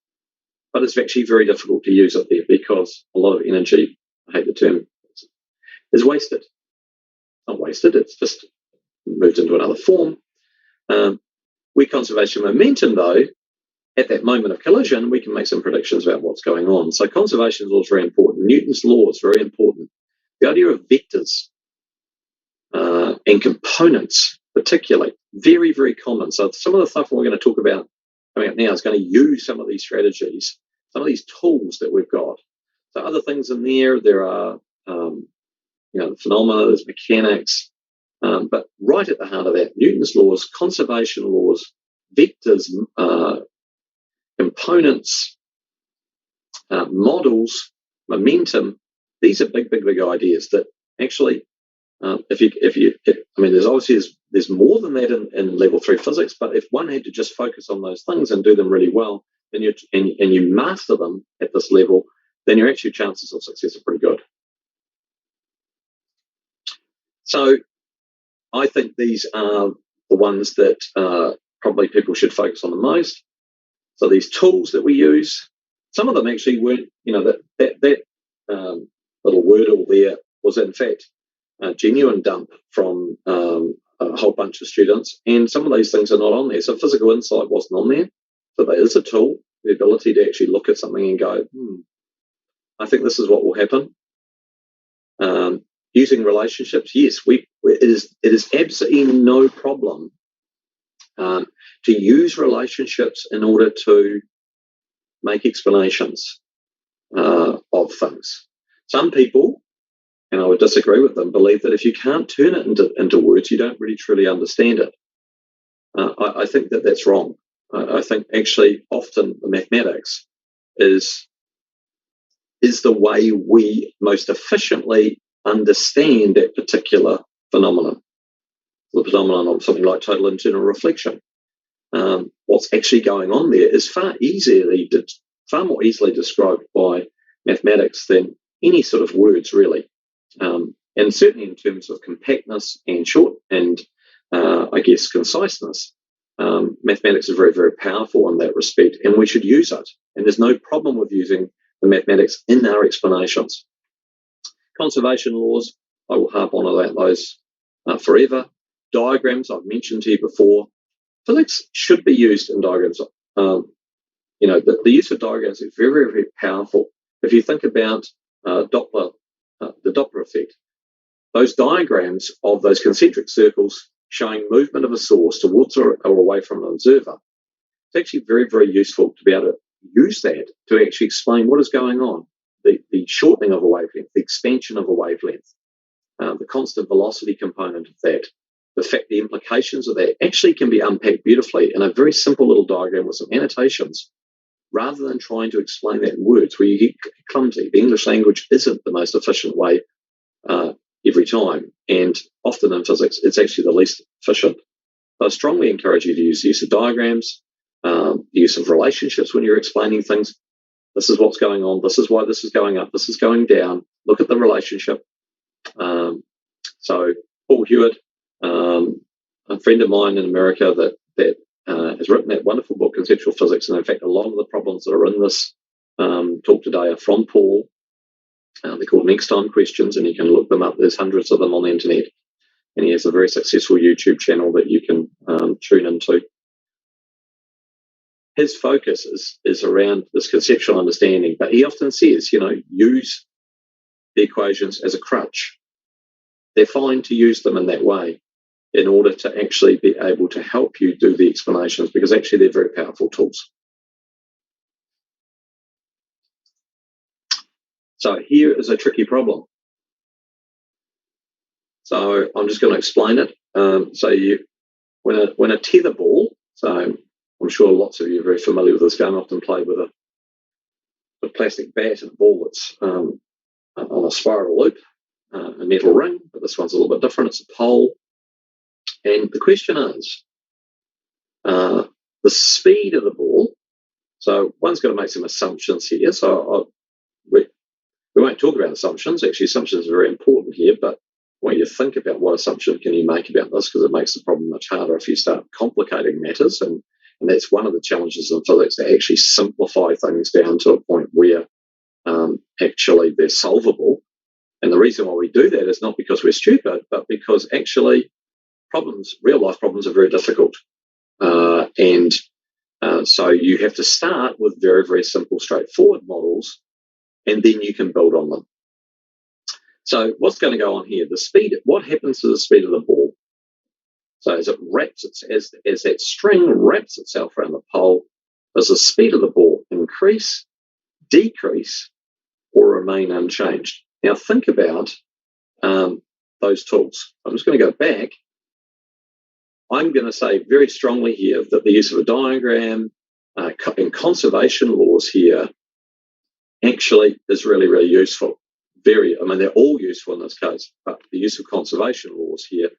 but it's actually very difficult to use it there because a lot of energy, I hate the term, is wasted. Not wasted, it's just moved into another form. With conservation momentum, though, at that moment of collision, we can make some predictions about what's going on. So conservation law is very important. Newton's law is very important. The idea of vectors and components, particularly, very, very common. So some of the stuff we're going to talk about coming up now is going to use some of these strategies, some of these tools that we've got. So other things in there are, the phenomena, there's mechanics, but right at the heart of that, Newton's laws, conservation laws, vectors, components, models, momentum. These are big, big, big ideas that actually, there's more than that in level 3 physics. But if one had to just focus on those things and do them really well, and you master them at this level, then your actual chances of success are pretty good. So I think these are the ones that probably people should focus on the most. So these tools that we use, some of them actually weren't, that little wordle there was in fact a genuine dump from a whole bunch of students, and some of these things are not on there. So physical insight wasn't on there. So that is a tool, the ability to actually look at something and go, I think this is what will happen. Using relationships, yes, it is absolutely no problem to use relationships in order to make explanations of things. Some people, and I would disagree with them, believe that if you can't turn it into words, you don't really truly understand it. I think that that's wrong. I think actually often the mathematics is the way we most efficiently understand that particular phenomenon. The phenomenon of something like total internal reflection. What's actually going on there is far more easily described by mathematics than any sort of words, really. And certainly in terms of compactness and conciseness, mathematics is very, very powerful in that respect, and we should use it. And there's no problem with using the mathematics in our explanations. Conservation laws, I will harp on about those forever. Diagrams, I've mentioned to you before. Physics should be used in diagrams. The use of diagrams is very, very, very powerful. If you think about the Doppler effect, those diagrams of those concentric circles showing movement of a source towards or away from an observer, it's actually very, very useful to be able to use that to actually explain what is going on. The shortening of a wavelength, the expansion of a wavelength, the constant velocity component of that, the implications of that actually can be unpacked beautifully in a very simple little diagram with some annotations, rather than trying to explain that in words where you get clumsy. The English language isn't the most efficient way every time, and often in physics it's actually the least efficient. So I strongly encourage you to use the use of diagrams, the use of relationships when you're explaining things. This is what's going on. This is why this is going up. This is going down. Look at the relationship. So Paul Hewitt, a friend of mine in America that has written that wonderful book, Conceptual Physics, and in fact, a lot of the problems that are in this talk today are from Paul. They're called Next Time Questions, and you can look them up. There's hundreds of them on the internet. And he has a very successful YouTube channel that you can tune into. His focus is around this conceptual understanding, but he often says, use the equations as a crutch. They're fine to use them in that way in order to actually be able to help you do the explanations, because actually they're very powerful tools. So here is a tricky problem. So I'm just going to explain it. When a tether ball, so I'm sure lots of you are very familiar with this game, often played with a plastic bat and a ball that's on a spiral loop, a metal ring, but this one's a little bit different. It's a pole. And the question is, the speed of the ball, so one's got to make some assumptions here. So We won't talk about assumptions. Actually, assumptions are very important here, but I want you to think about what assumption can you make about this, because it makes the problem much harder if you start complicating matters. And that's one of the challenges in physics, to actually simplify things down to a point where actually they're solvable. And the reason why we do that is not because we're stupid, but because actually real life problems are very difficult. So you have to start with very, very simple, straightforward models, and then you can build on them. So what's going to go on here? The speed. What happens to the speed of the ball? So as that string wraps itself around the pole, does the speed of the ball increase, decrease, or remain unchanged? Now think about those tools. I'm just going to go back. I'm going to say very strongly here that the use of a diagram and conservation laws here actually is really, really useful. They're all useful in this case, but the use of conservation laws here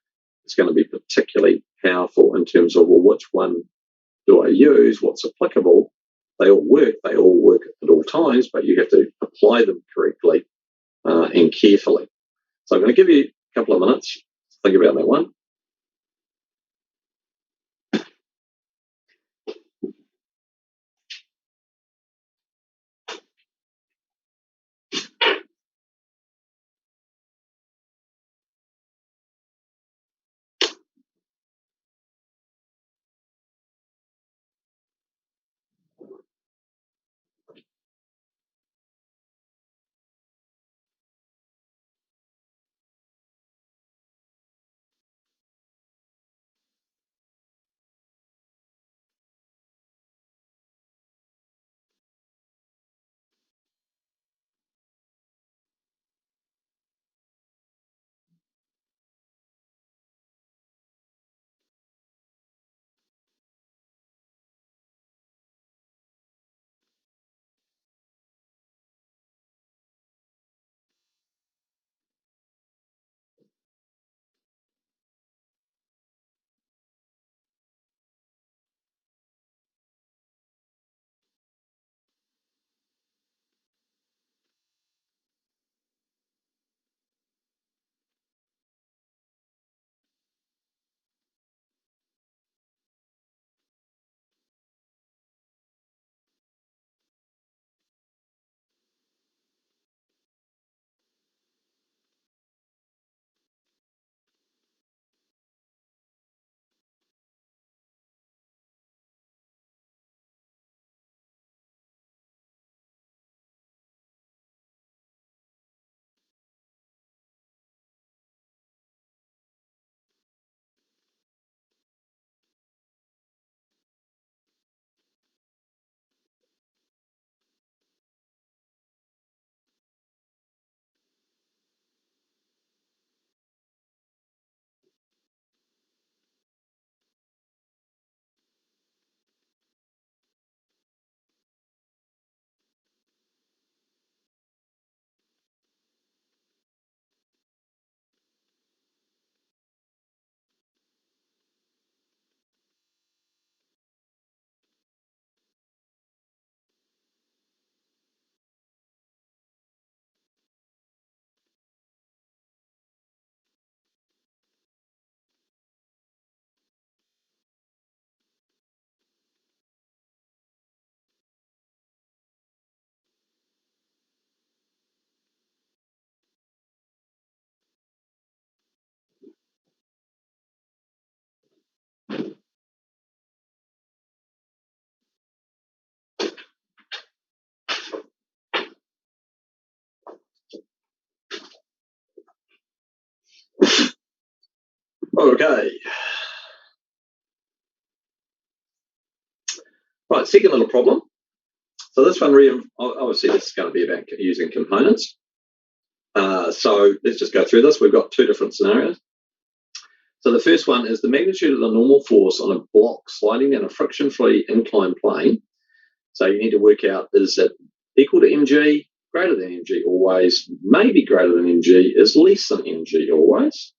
is going to be particularly powerful in terms of, well, which one do I use? What's applicable? They all work at all times, but you have to apply them correctly and carefully. So I'm going to give you a couple of minutes to think about that one. Okay. Right, second little problem. So this one, obviously, this is going to be about using components. So let's just go through this. We've got two different scenarios. So the first one is the magnitude of the normal force on a block sliding down a friction-free inclined plane. So you need to work out, is it equal to mg, greater than mg always, maybe greater than mg, is less than mg always.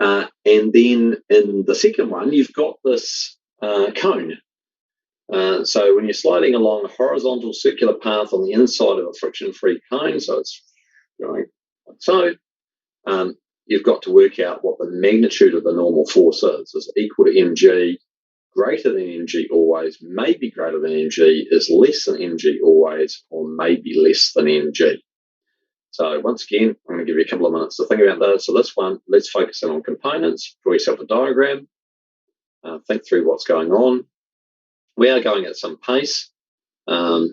And then in the second one, you've got this cone. So when you're sliding along a horizontal circular path on the inside of a friction-free cone, so it's going like so, you've got to work out what the magnitude of the normal force is. Is it equal to mg, greater than mg always, maybe greater than mg, is less than mg always, or maybe less than mg. So once again, I'm going to give you a couple of minutes to think about those. So this one, let's focus in on components. Draw yourself a diagram. Think through what's going on. We are going at some pace, but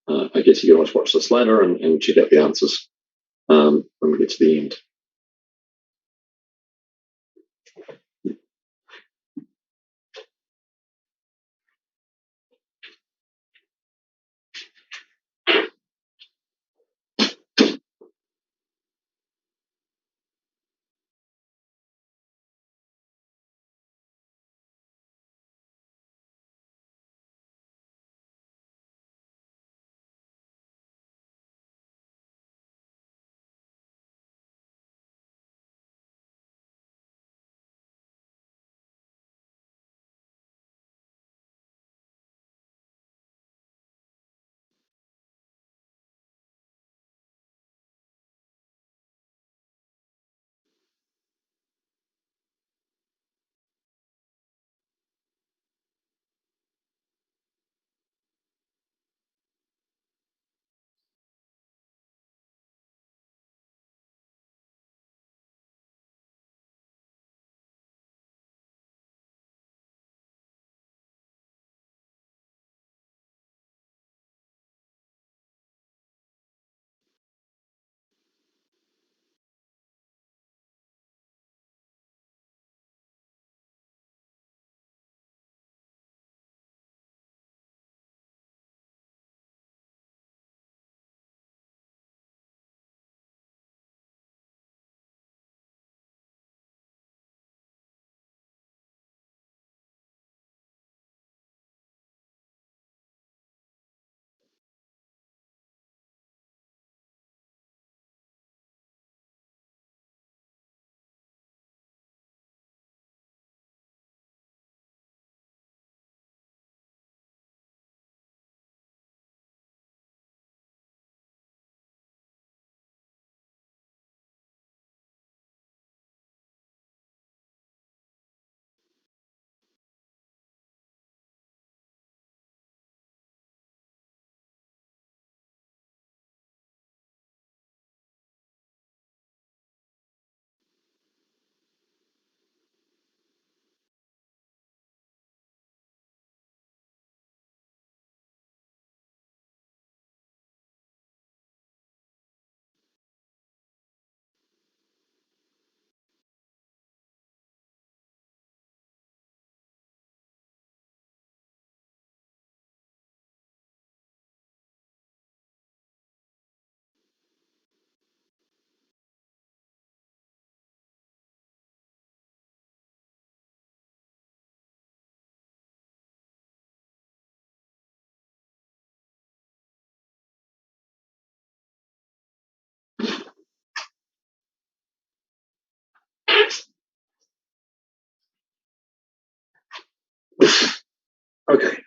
I guess you can always watch this later and check out the answers when we get to the end. Okay.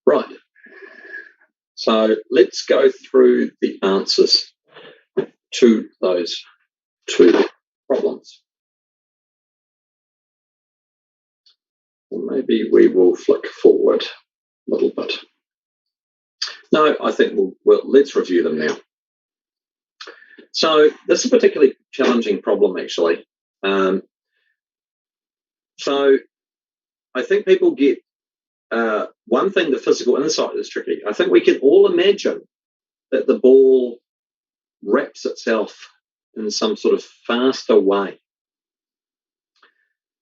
Right. So let's go through the answers to those two problems. Or maybe we will flick forward a little bit. No, I think let's review them now. So this is a particularly challenging problem, actually. So I think people get one thing, the physical insight is tricky. I think we can all imagine that the ball wraps itself in some sort of faster way.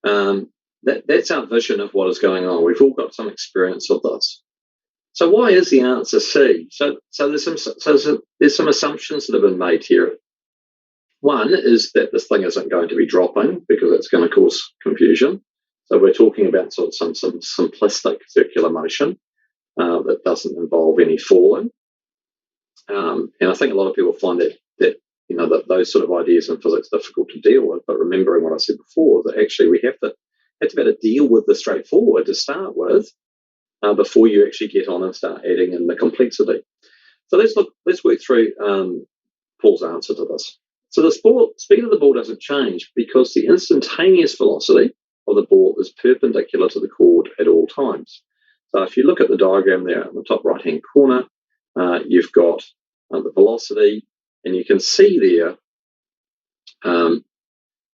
That's our vision of what is going on. We've all got some experience of this. So why is the answer C? So there's some assumptions that have been made here. One is that this thing isn't going to be dropping because it's going to cause confusion. So we're talking about sort of some simplistic circular motion that doesn't involve any falling. And I think a lot of people find that that those sort of ideas in physics are difficult to deal with. But remembering what I said before, that actually we have to be able to deal with the straightforward to start with before you actually get on and start adding in the complexity. So let's work through Paul's answer to this. So the speed of the ball doesn't change because the instantaneous velocity of the ball is perpendicular to the chord at all times. So if you look at the diagram there in the top right-hand corner, you've got the velocity, and you can see there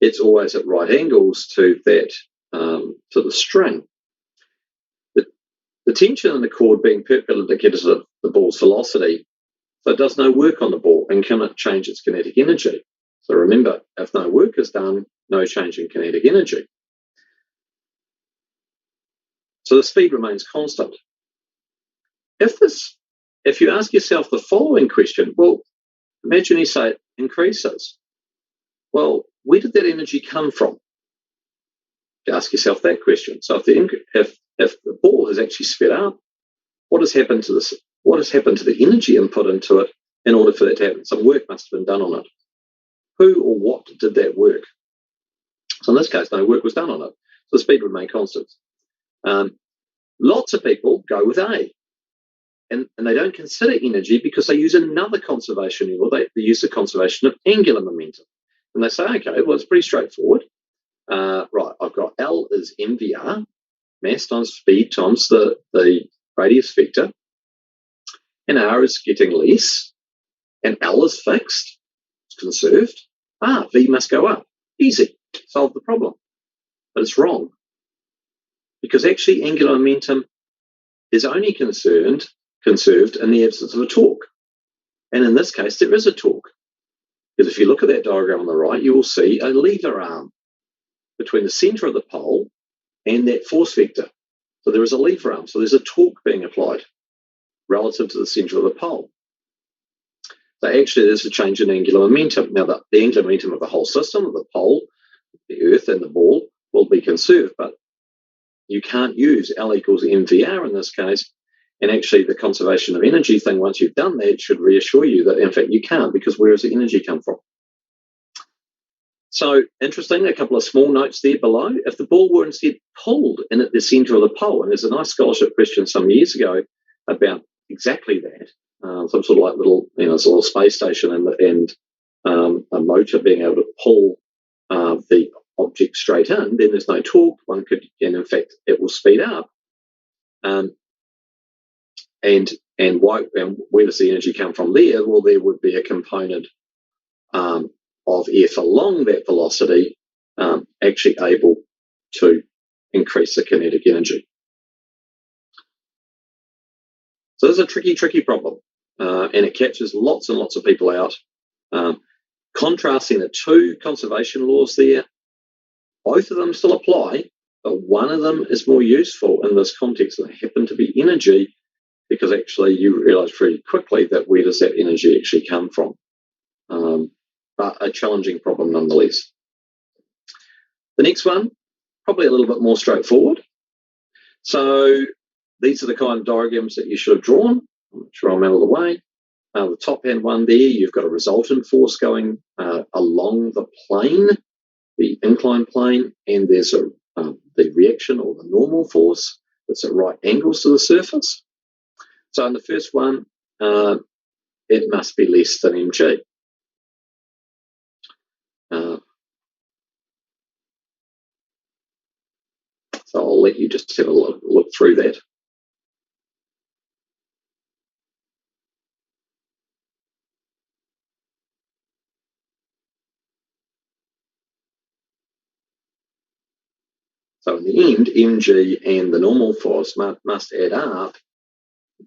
it's always at right angles to that to the string. The tension in the chord being perpendicular to the ball's velocity, so it does no work on the ball and cannot change its kinetic energy. So remember, if no work is done, no change in kinetic energy. So the speed remains constant. If you ask yourself the following question, well, imagine you say it increases. Well, where did that energy come from? You ask yourself that question. So if the ball has actually sped up, what has happened to this? What has happened to the energy input into it in order for that to happen? Some work must have been done on it. Who or what did that work? So in this case, no work was done on it. So the speed remained constant. Lots of people go with A, and they don't consider energy because they use another conservation law. They use the conservation of angular momentum. And they say, okay, well, it's pretty straightforward. Right, I've got L is mvr, mass times speed times the radius vector, and r is getting less, and L is fixed, it's conserved. V must go up. Easy, solve the problem. But it's wrong, because actually angular momentum is only conserved in the absence of a torque. And in this case, there is a torque. Because if you look at that diagram on the right, you will see a lever arm between the centre of the pole and that force vector. So there is a lever arm. So there's a torque being applied relative to the centre of the pole. So actually there's a change in angular momentum. Now the angular momentum of the whole system, of the pole, the Earth and the ball, will be conserved, but you can't use L equals mvr in this case. And actually the conservation of energy thing, once you've done that, should reassure you that in fact you can't, because where does the energy come from? So interesting, a couple of small notes there below. If the ball were instead pulled in at the centre of the pole, and there's a nice scholarship question some years ago about exactly that, some sort of like little, it's a little space station and a motor being able to pull the object straight in, then there's no torque. And in fact, it will speed up. And where does the energy come from there? Well, there would be a component of F along that velocity actually able to increase the kinetic energy. So this is a tricky problem, and it catches lots and lots of people out. Contrasting the two conservation laws there, both of them still apply, but one of them is more useful in this context, and they happen to be energy, because actually you realise pretty quickly that where does that energy actually come from? But a challenging problem nonetheless. The next one, probably a little bit more straightforward. So these are the kind of diagrams that you should have drawn. I'm not sure I'm out of the way. The top-hand one there, you've got a resultant force going along the plane, the inclined plane, and there's the reaction or the normal force that's at right angles to the surface. So in the first one, it must be less than mg. So I'll let you just have a look through that. So in the end, mg and the normal force must add up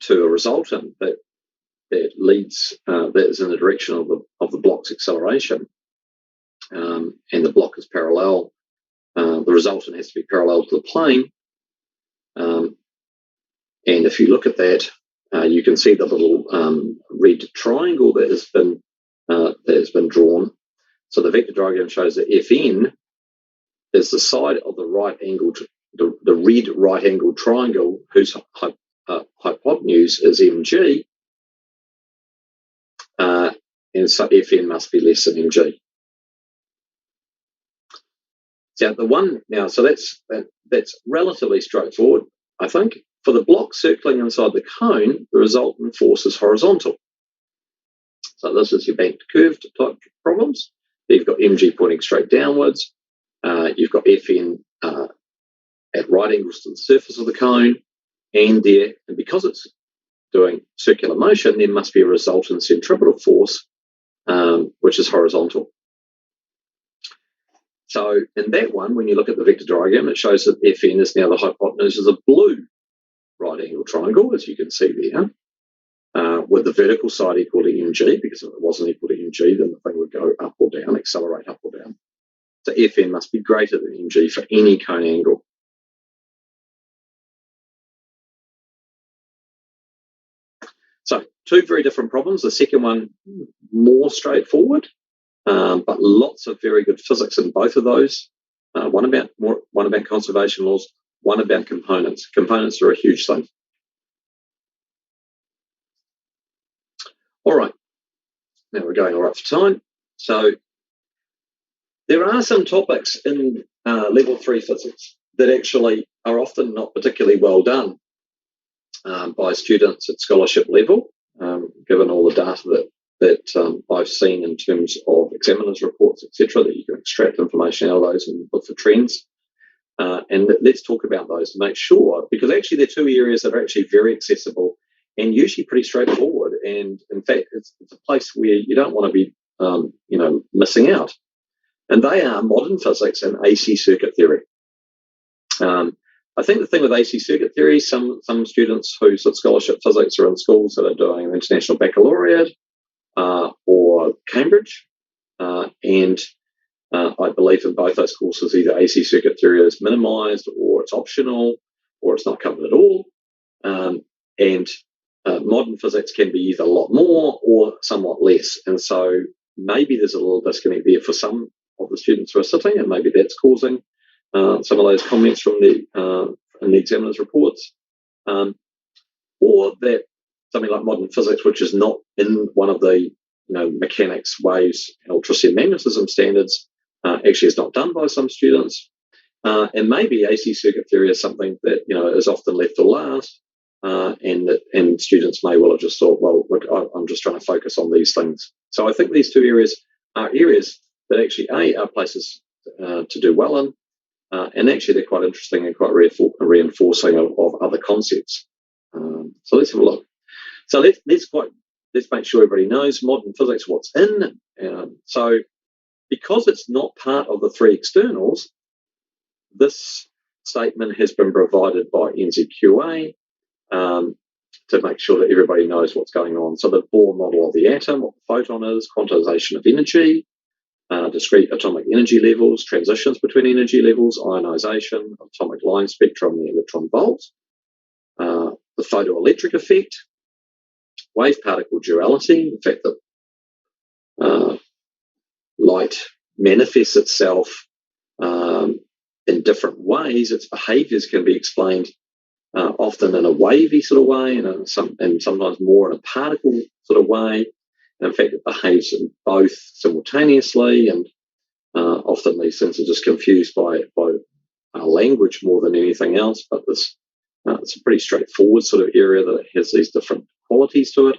to a resultant that leads, that is in the direction of the block's acceleration, and the block is parallel. The resultant has to be parallel to the plane, and if you look at that, you can see the little red triangle that has been drawn. So the vector diagram shows that Fn is the side of the right angled, the red right angled triangle whose hypotenuse is mg, and so Fn must be less than mg. So that's relatively straightforward, I think. For the block circling inside the cone, the resultant force is horizontal. So this is your banked curved type problems. You've got mg pointing straight downwards. You've got Fn at right angles to the surface of the cone, and because it's doing circular motion, there must be a resultant centripetal force, which is horizontal. So in that one, when you look at the vector diagram, it shows that Fn is now the hypotenuse of the blue right angle triangle, as you can see there, with the vertical side equal to mg, because if it wasn't equal to mg, then the thing would go up or down, accelerate up or down. So Fn must be greater than mg for any cone angle. So two very different problems. The second one, more straightforward, but lots of very good physics in both of those. One about conservation laws, one about components. Components are a huge thing. All right, now we're going all right for time. So there are some topics in level 3 physics that actually are often not particularly well done by students at scholarship level, given all the data that I've seen in terms of examiners' reports, etc., that you can extract information out of those and look for trends. And let's talk about those to make sure, because actually they're two areas that are actually very accessible and usually pretty straightforward. And in fact, it's a place where you don't want to be, missing out. And they are modern physics and AC circuit theory. I think the thing with AC circuit theory, some students who at scholarship physics are in schools that are doing an international baccalaureate or Cambridge, and I believe in both those courses either AC circuit theory is minimised or it's optional or it's not covered at all. And modern physics can be either a lot more or somewhat less. And so maybe there's a little disconnect there for some of the students who are sitting, and maybe that's causing some of those comments from in the examiner's reports, or that something like modern physics, which is not in one of the mechanics, waves, and ultra magnetism standards, actually is not done by some students, and maybe AC circuit theory is something that is often left to last, and students may well have just thought, well, look, I'm just trying to focus on these things. So I think these two areas are areas that actually are places to do well in. And actually, they're quite interesting and quite reinforcing of other concepts. So let's have a look. So let's make sure everybody knows modern physics, what's in. So because it's not part of the three externals, this statement has been provided by NCEA to make sure that everybody knows what's going on. So the Bohr model of the atom, what the photon is, quantization of energy, discrete atomic energy levels, transitions between energy levels, ionization, atomic line spectrum, the electron volt, the photoelectric effect, wave-particle duality, the fact that light manifests itself in different ways. Its behaviours can be explained often in a wavy sort of way and sometimes more in a particle sort of way. And in fact, it behaves in both simultaneously, and often these things are just confused by language more than anything else. But it's a pretty straightforward sort of area that has these different qualities to it.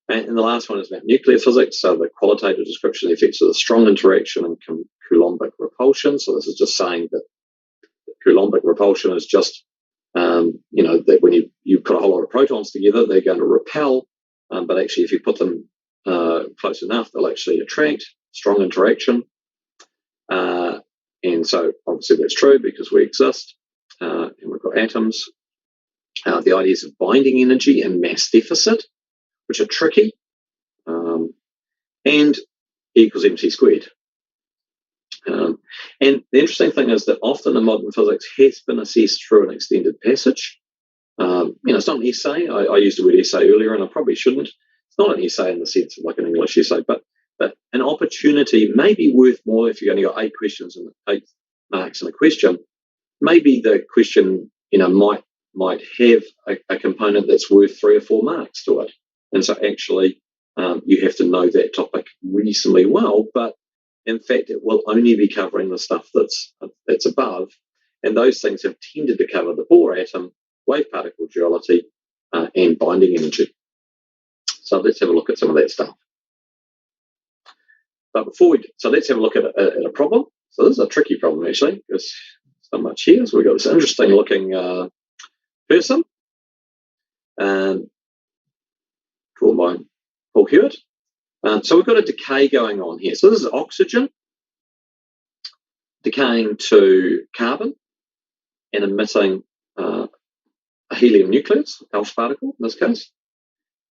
And the last one is about nuclear physics, so the qualitative description of the effects of the strong interaction and Coulombic repulsion. So this is just saying that Coulombic repulsion is just, that when you put a whole lot of protons together, they're going to repel, but actually if you put them close enough, they'll actually attract. Strong interaction. And so obviously that's true because we exist, and we've got atoms. The ideas of binding energy and mass deficit, which are tricky, and E equals mc squared. And the interesting thing is that often in modern physics has been assessed through an extended passage. It's not an essay. I used the word essay earlier, and I probably shouldn't. It's not an essay in the sense of like an English essay, but an opportunity may be worth more if you've only got 8 questions and 8 marks in a question. Maybe the question, might have a component that's worth 3 or 4 marks to it. And so actually you have to know that topic reasonably well, but in fact, it will only be covering the stuff that's above, and those things have tended to cover the Bohr atom, wave particle duality, and binding energy. So let's have a look at some of that stuff. But let's have a look at a problem. So this is a tricky problem, actually, because there's not much here. So we've got this interesting looking person, drawn by Paul Hewitt. So we've got a decay going on here. So this is oxygen decaying to carbon and emitting a helium nucleus, alpha particle in this case.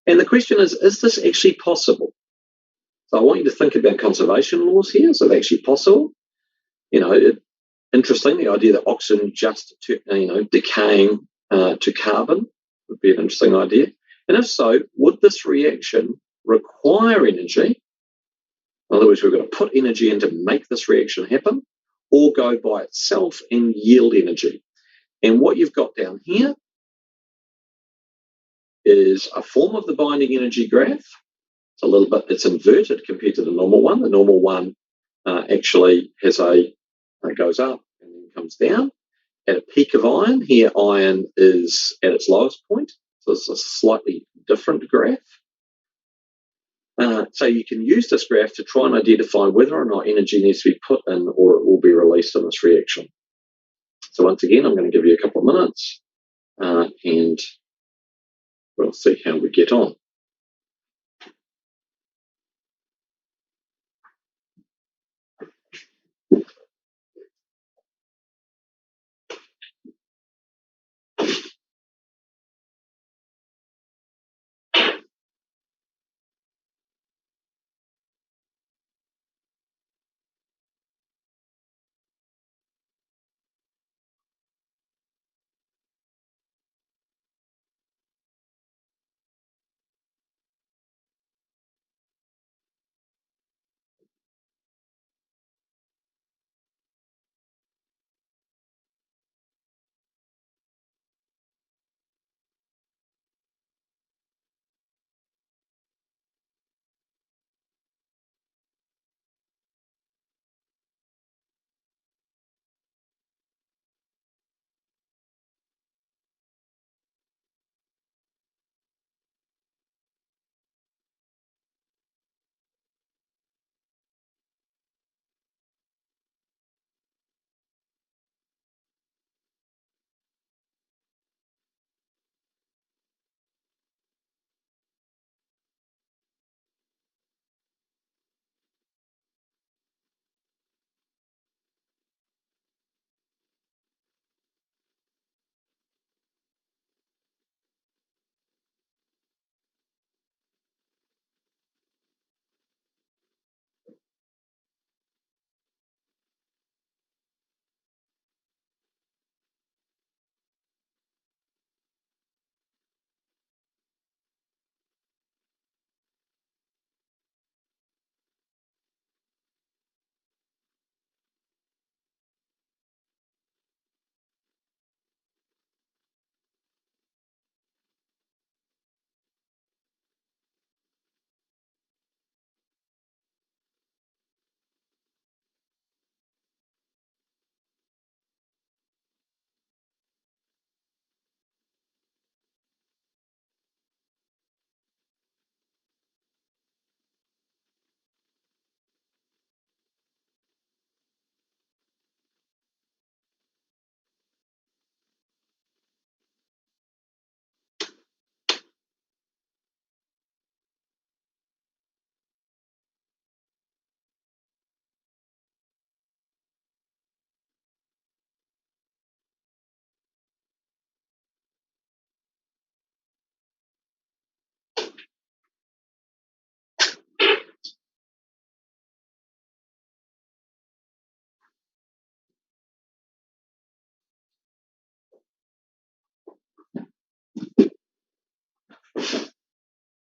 And the question is this actually possible? So I want you to think about conservation laws here. So it's actually possible. Interesting, the idea that oxygen just decaying to carbon would be an interesting idea. And if so, would this reaction require energy? In other words, we've got to put energy in to make this reaction happen, or go by itself and yield energy. And what you've got down here is a form of the binding energy graph. It's inverted compared to the normal one. The normal one actually goes up and then comes down. At a peak of iron, here iron is at its lowest point. So it's a slightly different graph. So you can use this graph to try and identify whether or not energy needs to be put in or it will be released in this reaction. So once again, I'm going to give you a couple of minutes and we'll see how we get on.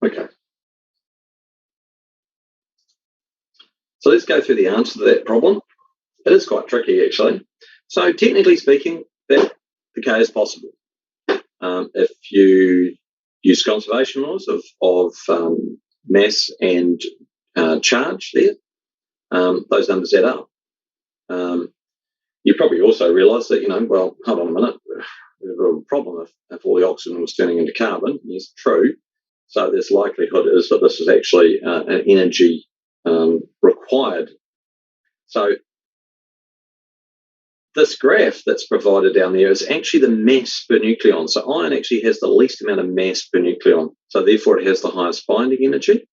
Okay. So let's go through the answer to that problem. It is quite tricky, actually. So technically speaking, that decay is possible. If you use conservation laws of mass and charge there, those numbers add up. You probably also realise that, well, hold on a minute, we have a problem if all the oxygen was turning into carbon. Yes, true. So there's likelihood is that this is actually an energy required. So this graph that's provided down there is actually the mass per nucleon. So iron actually has the least amount of mass per nucleon. So therefore it has the highest binding energy.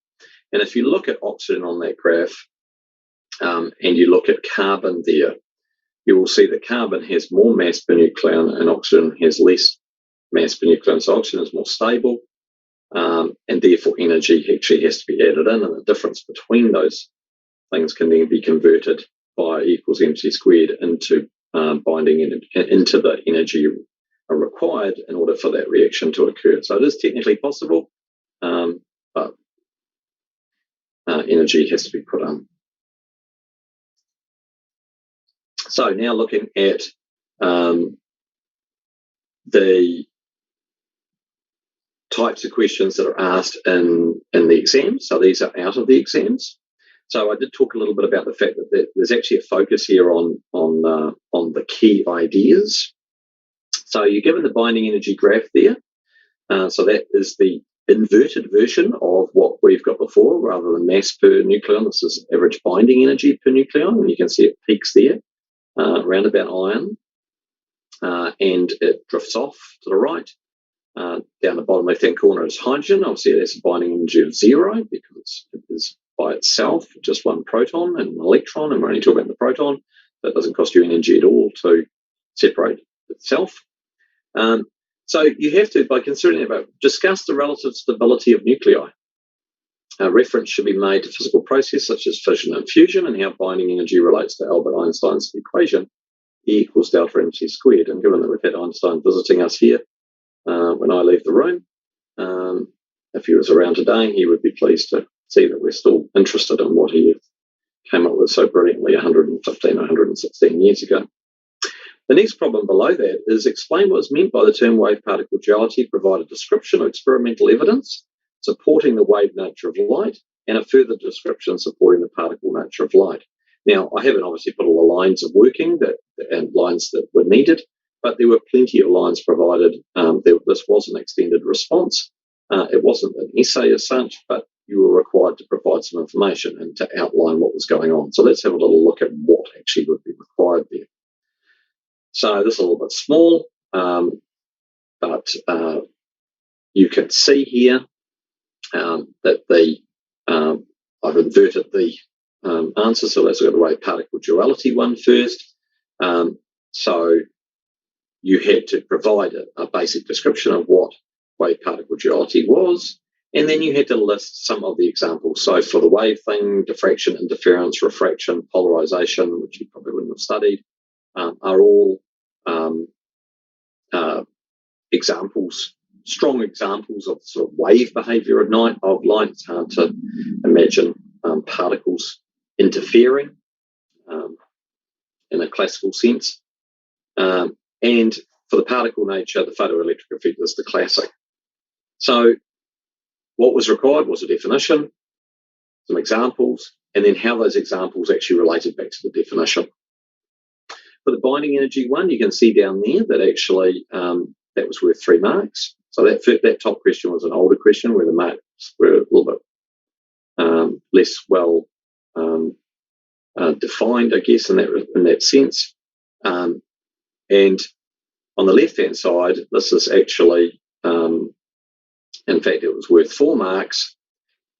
And if you look at oxygen on that graph and you look at carbon there, you will see that carbon has more mass per nucleon and oxygen has less mass per nucleon. So oxygen is more stable and therefore energy actually has to be added in, and the difference between those things can then be converted by E equals mc squared into binding into the energy required in order for that reaction to occur. So it is technically possible, but energy has to be put on. So now looking at the types of questions that are asked in the exams. So these are out of the exams. So I did talk a little bit about the fact that there's actually a focus here on the key ideas. So you're given the binding energy graph there. So that is the inverted version of what we've got before, rather than mass per nucleon. This is average binding energy per nucleon, and you can see it peaks there around about iron, and it drifts off to the right. Down the bottom left-hand corner is hydrogen. Obviously, that's a binding energy of 0 because it is by itself just one proton and an electron, and we're only talking about the proton. That doesn't cost you energy at all to separate itself. So you have to, by considering about, discuss the relative stability of nuclei. A reference should be made to physical processes such as fission and fusion and how binding energy relates to Albert Einstein's equation, E equals delta mc squared. And given that we've had Einstein visiting us here when I leave the room, if he was around today, he would be pleased to see that we're still interested in what he came up with so brilliantly 115 or 116 years ago. The next problem below that is explain what is meant by the term wave-particle duality, provide a description of experimental evidence supporting the wave nature of light, and a further description supporting the particle nature of light. Now, I haven't obviously put all the lines of working and lines that were needed, but there were plenty of lines provided. This was an extended response. It wasn't an essay as such, but you were required to provide some information and to outline what was going on. So let's have a little look at what actually would be required there. So this is a little bit small, but you can see here that I've inverted the answer. So let's look at the wave-particle duality one first. So you had to provide a basic description of what wave-particle duality was, and then you had to list some of the examples. So for the wave thing, diffraction, interference, refraction, polarization, which you probably wouldn't have studied, are all examples, strong examples of sort of wave behavior of light. It's hard to imagine particles interfering in a classical sense. And for the particle nature, the photoelectric effect is the classic. So what was required was a definition, some examples, and then how those examples actually related back to the definition. For the binding energy one, you can see down there that actually that was worth 3 marks. So that top question was an older question where the marks were a little bit less well defined, I guess, in that sense. And on the left-hand side, this is actually, in fact, it was worth 4 marks.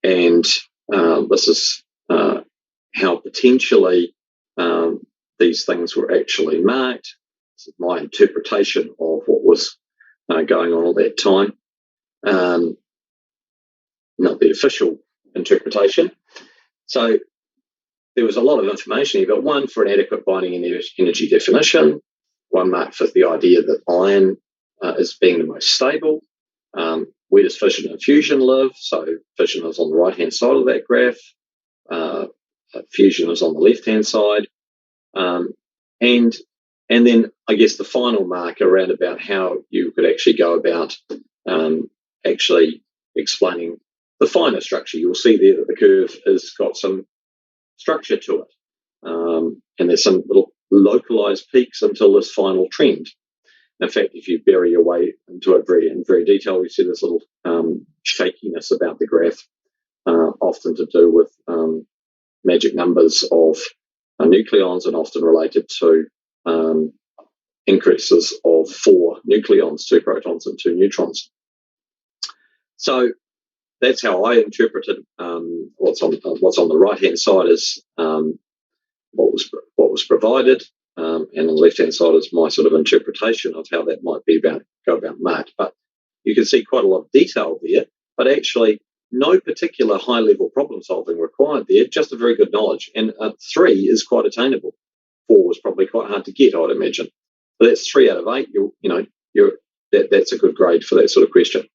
And this is how potentially these things were actually marked. This is my interpretation of what was going on at that time, not the official interpretation. So there was a lot of information here, but 1 for an adequate binding energy definition, 1 mark for the idea that iron is being the most stable. Where does fission and fusion live? So fission is on the right-hand side of that graph. Fusion is on the left-hand side. And then I guess the final mark around about how you could actually go about actually explaining the finer structure. You'll see there that the curve has got some structure to it. And there's some little localized peaks until this final trend. In fact, if you bury your way into it in very detail, you see this little shakiness about the graph, often to do with magic numbers of nucleons and often related to increases of 4 nucleons, 2 protons and 2 neutrons. So that's how I interpreted what's on the right-hand side is what was provided, and on the left-hand side is my sort of interpretation of how that might go about math. But you can see quite a lot of detail there, but actually no particular high-level problem solving required there, just a very good knowledge. And 3 is quite attainable. 4 was probably quite hard to get, I'd imagine. But that's 3 out of 8. That's a good grade for that sort of question.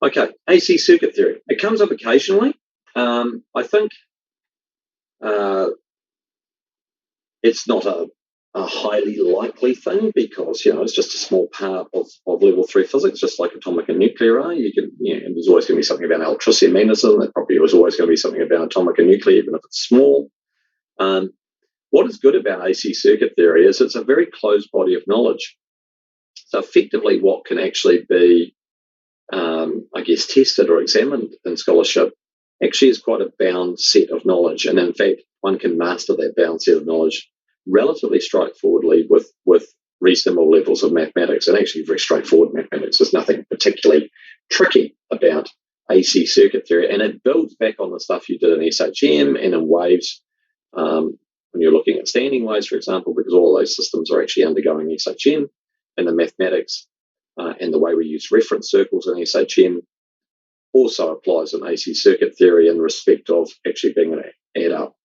Okay, AC circuit theory. It comes up occasionally. I think it's not a highly likely thing because it's just a small part of level 3 physics, just like atomic and nuclear are. And there's always going to be something about electricity and magnetism. There probably was always going to be something about atomic and nuclear, even if it's small. What is good about AC circuit theory is it's a very closed body of knowledge. So effectively, what can actually be tested or examined in scholarship actually is quite a bound set of knowledge. And in fact, one can master that bound set of knowledge relatively straightforwardly with reasonable levels of mathematics, and actually very straightforward mathematics. There's nothing particularly tricky about AC circuit theory, and it builds back on the stuff you did in SHM and in waves when you're looking at standing waves, for example, because all those systems are actually undergoing SHM, and the mathematics and the way we use reference circles in SHM also applies in AC circuit theory in respect of actually being able to add up,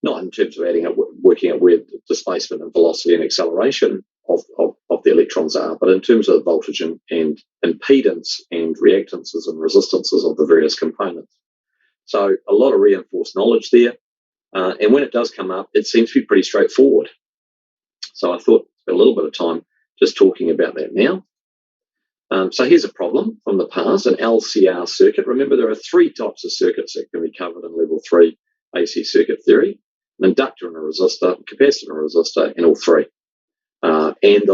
not in terms of adding up, working out where the displacement and velocity and acceleration of the electrons are, but in terms of voltage and impedance and reactances and resistances of the various components. So a lot of reinforced knowledge there. And when it does come up, it seems to be pretty straightforward. So I thought a little bit of time just talking about that now. So here's a problem from the past, an LCR circuit. Remember, there are 3 types of circuits that can be covered in level 3 AC circuit theory: an inductor and a resistor, a capacitor and a resistor, and all 3. And the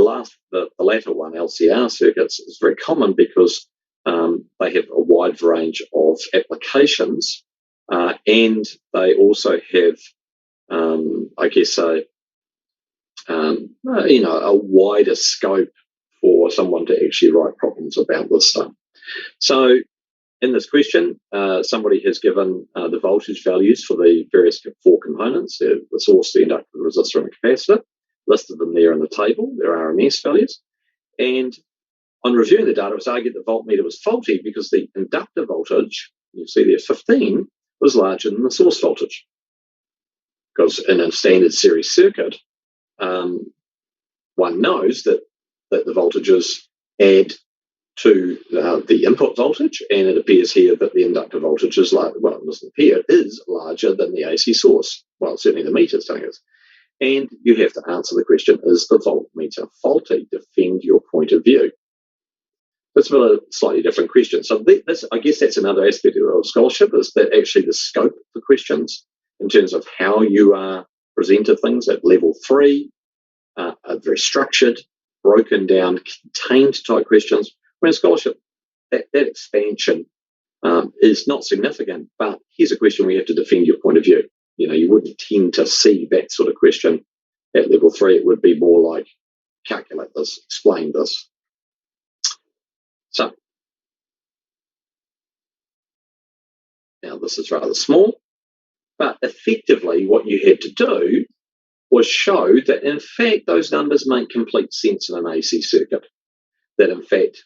latter one, LCR circuits, is very common because they have a wide range of applications, and they also have, a wider scope for someone to actually write problems about this stuff. So in this question, somebody has given the voltage values for the various 4 components, the source, the inductor, the resistor, and the capacitor, listed them there in the table, their RMS values. And on reviewing the data, it was argued the voltmeter was faulty because the inductor voltage, you see there 15, was larger than the source voltage. Because in a standard series circuit, one knows that the voltages add to the input voltage, and it appears here that the inductor voltage is it doesn't appear, it is larger than the AC source. Well, certainly the meter is telling us. And you have to answer the question, is the voltmeter faulty? Defend your point of view. That's a slightly different question. So I guess that's another aspect of scholarship, is that actually the scope for questions in terms of how you are presented things at level 3 are very structured, broken down, contained type questions. When in scholarship, that expansion is not significant, but here's a question where you have to defend your point of view. You wouldn't tend to see that sort of question at level 3. It would be more like, calculate this, explain this. So, now this is rather small, but effectively what you had to do was show that in fact those numbers make complete sense in an AC circuit. That in fact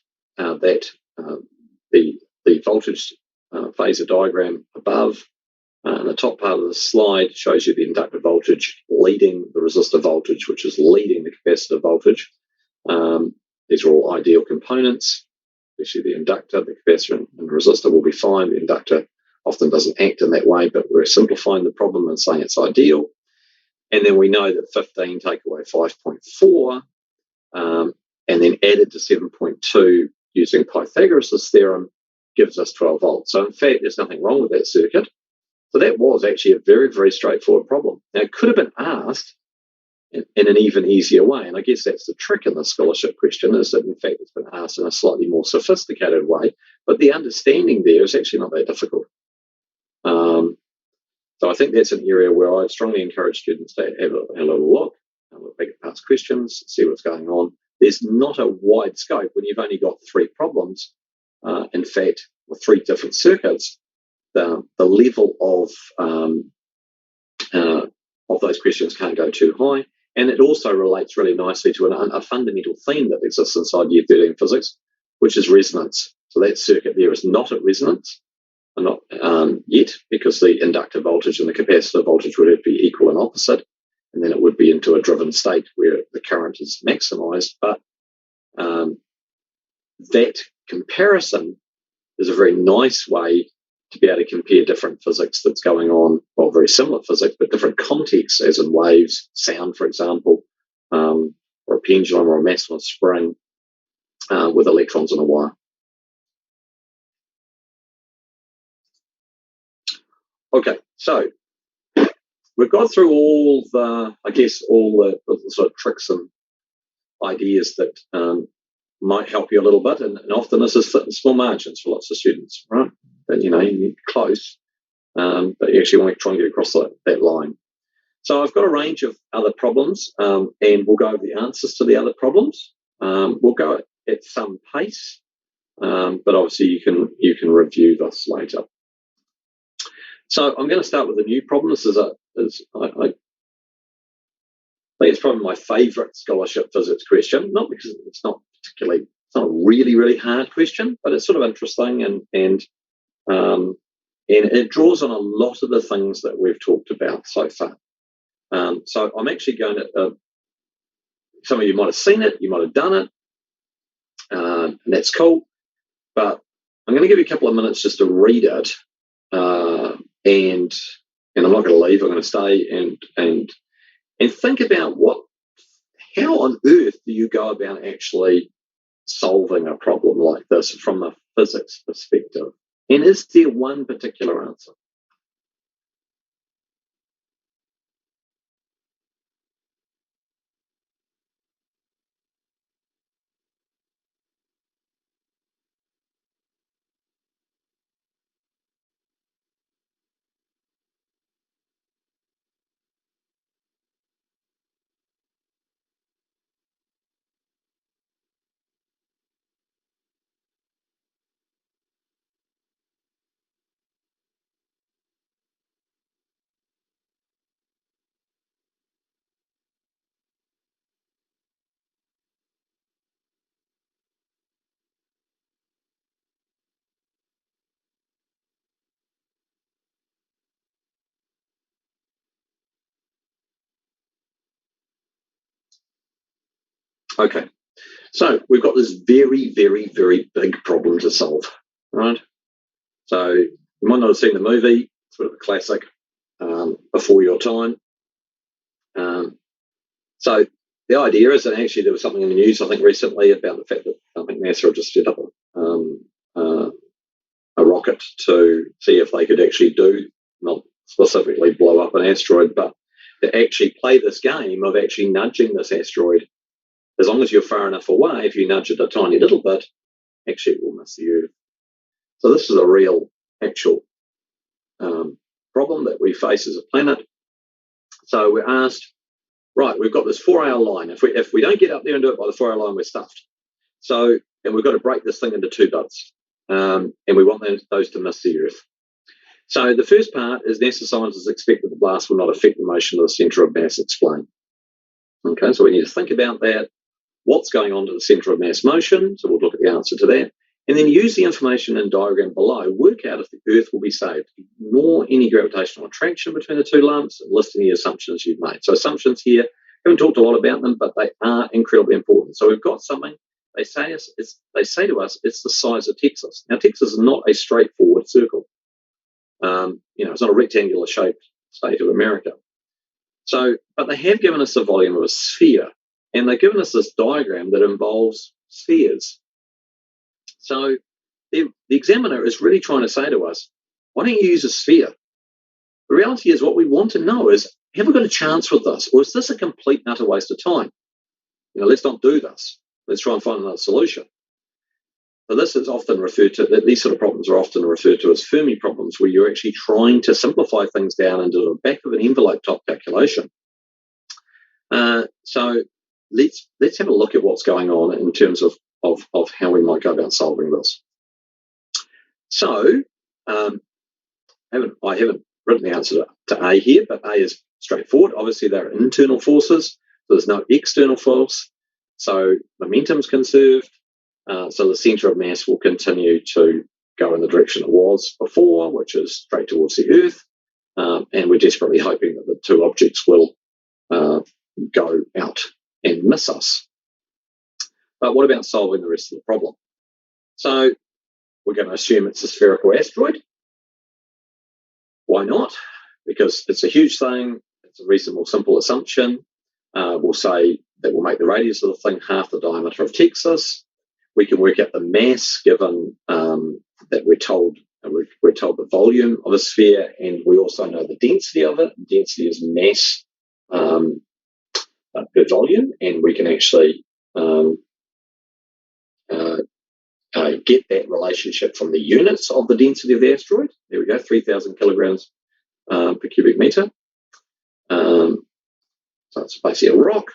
the voltage phasor diagram above in the top part of the slide shows you the inductor voltage leading the resistor voltage, which is leading the capacitor voltage. These are all ideal components, especially the inductor. The capacitor and the resistor will be fine. The inductor often doesn't act in that way, but we're simplifying the problem and saying it's ideal. And then we know that 15 take away 5.4 and then added to 7.2 to using Pythagoras' theorem gives us 12 volts. So in fact, there's nothing wrong with that circuit. So that was actually a very, very straightforward problem. Now, it could have been asked in an even easier way, and I guess that's the trick in the scholarship question, is that in fact it's been asked in a slightly more sophisticated way, but the understanding there is actually not that difficult. So I think that's an area where I strongly encourage students to have a little look back at past questions, see what's going on. There's not a wide scope when you've only got 3 problems. In fact, with 3 different circuits, the level of those questions can't go too high. And it also relates really nicely to a fundamental theme that exists inside Year 13 physics, which is resonance. So that circuit there is not at resonance, not yet, because the inductor voltage and the capacitor voltage would have to be equal and opposite, and then it would be into a driven state where the current is maximized. But that comparison is a very nice way to be able to compare different physics that's going on, well, very similar physics, but different contexts, as in waves, sound, for example, or a pendulum or a massless spring with electrons in a wire. Okay, so we've got through all the sort of tricks and ideas that might help you a little bit, and often this is small margins for lots of students, right? But you're close, but you actually want to try and get across that line. So I've got a range of other problems, and we'll go over the answers to the other problems. We'll go at some pace, but obviously you can review this later. So I'm going to start with a new problem. This is I think it's probably my favourite scholarship physics question, not because it's not a really, really hard question, but it's sort of interesting and it draws on a lot of the things that we've talked about so far. So I'm actually going to, some of you might have seen it, you might have done it, and that's cool, but I'm going to give you a couple of minutes just to read it, and I'm not going to leave, I'm going to stay and think about how on earth do you go about actually solving a problem like this from a physics perspective? And is there one particular answer? Okay, so we've got this very, very, very big problem to solve, right? So you might not have seen the movie, sort of a classic, Before Your Time. So the idea is that actually there was something in the news, I think, recently about the fact that I think NASA had just set up a rocket to see if they could actually not specifically blow up an asteroid, but to actually play this game of actually nudging this asteroid. As long as you're far enough away, if you nudge it a tiny little bit, actually it will miss the Earth. So this is a real, actual problem that we face as a planet. So we're asked, right, we've got this 4-hour line. If we don't get up there and do it by the 4-hour line, we're stuffed. So, and we've got to break this thing into 2 bits, and we want those to miss the Earth. So the first part is NASA scientists expect that the blast will not affect the motion of the centre of mass. Explain. Okay, so we need to think about that. What's going on to the centre of mass motion? So we'll look at the answer to that. And then use the information in diagram below, work out if the Earth will be saved. Ignore any gravitational attraction between the 2 lumps and list any assumptions you've made. So assumptions here, haven't talked a lot about them, but they are incredibly important. So we've got something, they say to us, it's the size of Texas. Now, Texas is not a straightforward circle. It's not a rectangular shaped state of America. So, but they have given us the volume of a sphere, and they've given us this diagram that involves spheres. So the examiner is really trying to say to us, why don't you use a sphere? The reality is what we want to know is, have we got a chance with this? Or is this a complete and utter waste of time? Let's not do this. Let's try and find another solution. So this is often referred to, these sort of problems are often referred to as Fermi problems, where you're actually trying to simplify things down into the back of an envelope type calculation. So let's have a look at what's going on in terms of how we might go about solving this. So I haven't written the answer to A here, but A is straightforward. Obviously, there are internal forces, so there's no external force. So momentum's conserved. So the centre of mass will continue to go in the direction it was before, which is straight towards the Earth. And we're desperately hoping that the two objects will go out and miss us. But what about solving the rest of the problem? So we're going to assume it's a spherical asteroid. Why not? Because it's a huge thing. It's a reasonable, simple assumption. We'll say that we'll make the radius of the thing half the diameter of Texas. We can work out the mass given that we're told the volume of a sphere, and we also know the density of it. Density is mass per volume, and we can actually get that relationship from the units of the density of the asteroid. There we go, 3,000 kilograms per cubic meter. So it's basically a rock.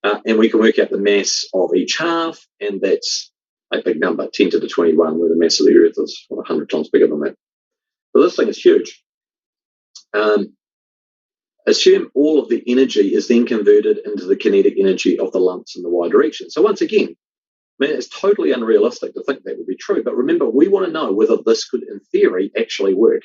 And we can work out the mass of each half, and that's a big number, 10 to the 21, where the mass of the Earth is 100 times bigger than that. So this thing is huge. Assume all of the energy is then converted into the kinetic energy of the lumps in the y direction. So once again, it's totally unrealistic to think that would be true. But remember, we want to know whether this could, in theory, actually work.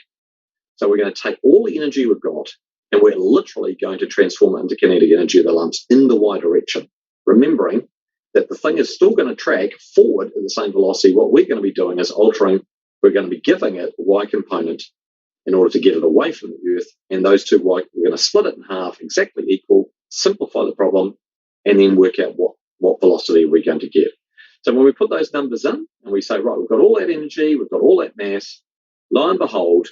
So we're going to take all the energy we've got, and we're literally going to transform it into kinetic energy of the lumps in the y direction, remembering that the thing is still going to track forward at the same velocity. What we're going to be doing is altering, we're going to be giving it a y component in order to get it away from the Earth, and those two y, we're going to split it in half, exactly equal, simplify the problem, and then work out what velocity we're going to get. So when we put those numbers in, and we say, right, we've got all that energy, we've got all that mass, lo and behold,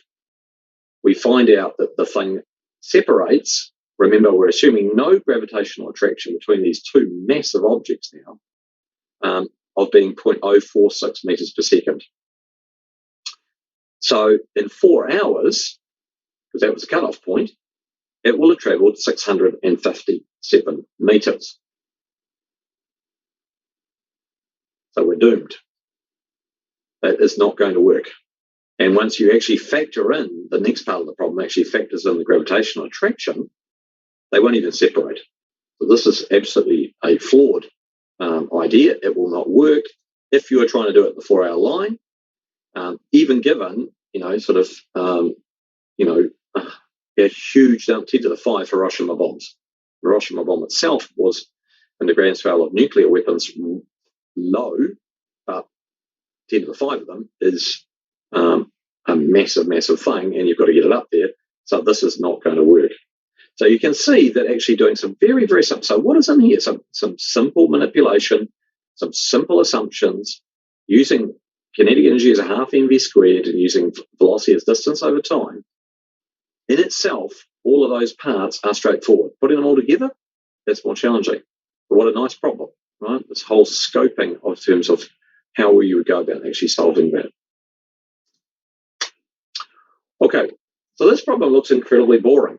we find out that the thing separates. Remember, we're assuming no gravitational attraction between these two massive objects now, of being 0.046 meters per second. So in 4 hours, because that was the cutoff point, it will have travelled 657 meters. So we're doomed. That is not going to work. And once you actually factor in, the next part of the problem actually factors in the gravitational attraction, they won't even separate. So this is absolutely a flawed idea. It will not work if you are trying to do it in the 4 hour line, even given, a huge 10 to the 5 Hiroshima bombs. The Hiroshima bomb itself was, in the grand scale of nuclear weapons, low, but 10 to the 5 of them is a massive, massive thing, and you've got to get it up there. So this is not going to work. So you can see that actually doing some very, very simple. So what is in here? Some simple manipulation, some simple assumptions, using kinetic energy as a half mv squared and using velocity as distance over time. In itself, all of those parts are straightforward. Putting them all together, that's more challenging. But what a nice problem, right? This whole scoping of terms of how you would go about actually solving that. Okay, so this problem looks incredibly boring.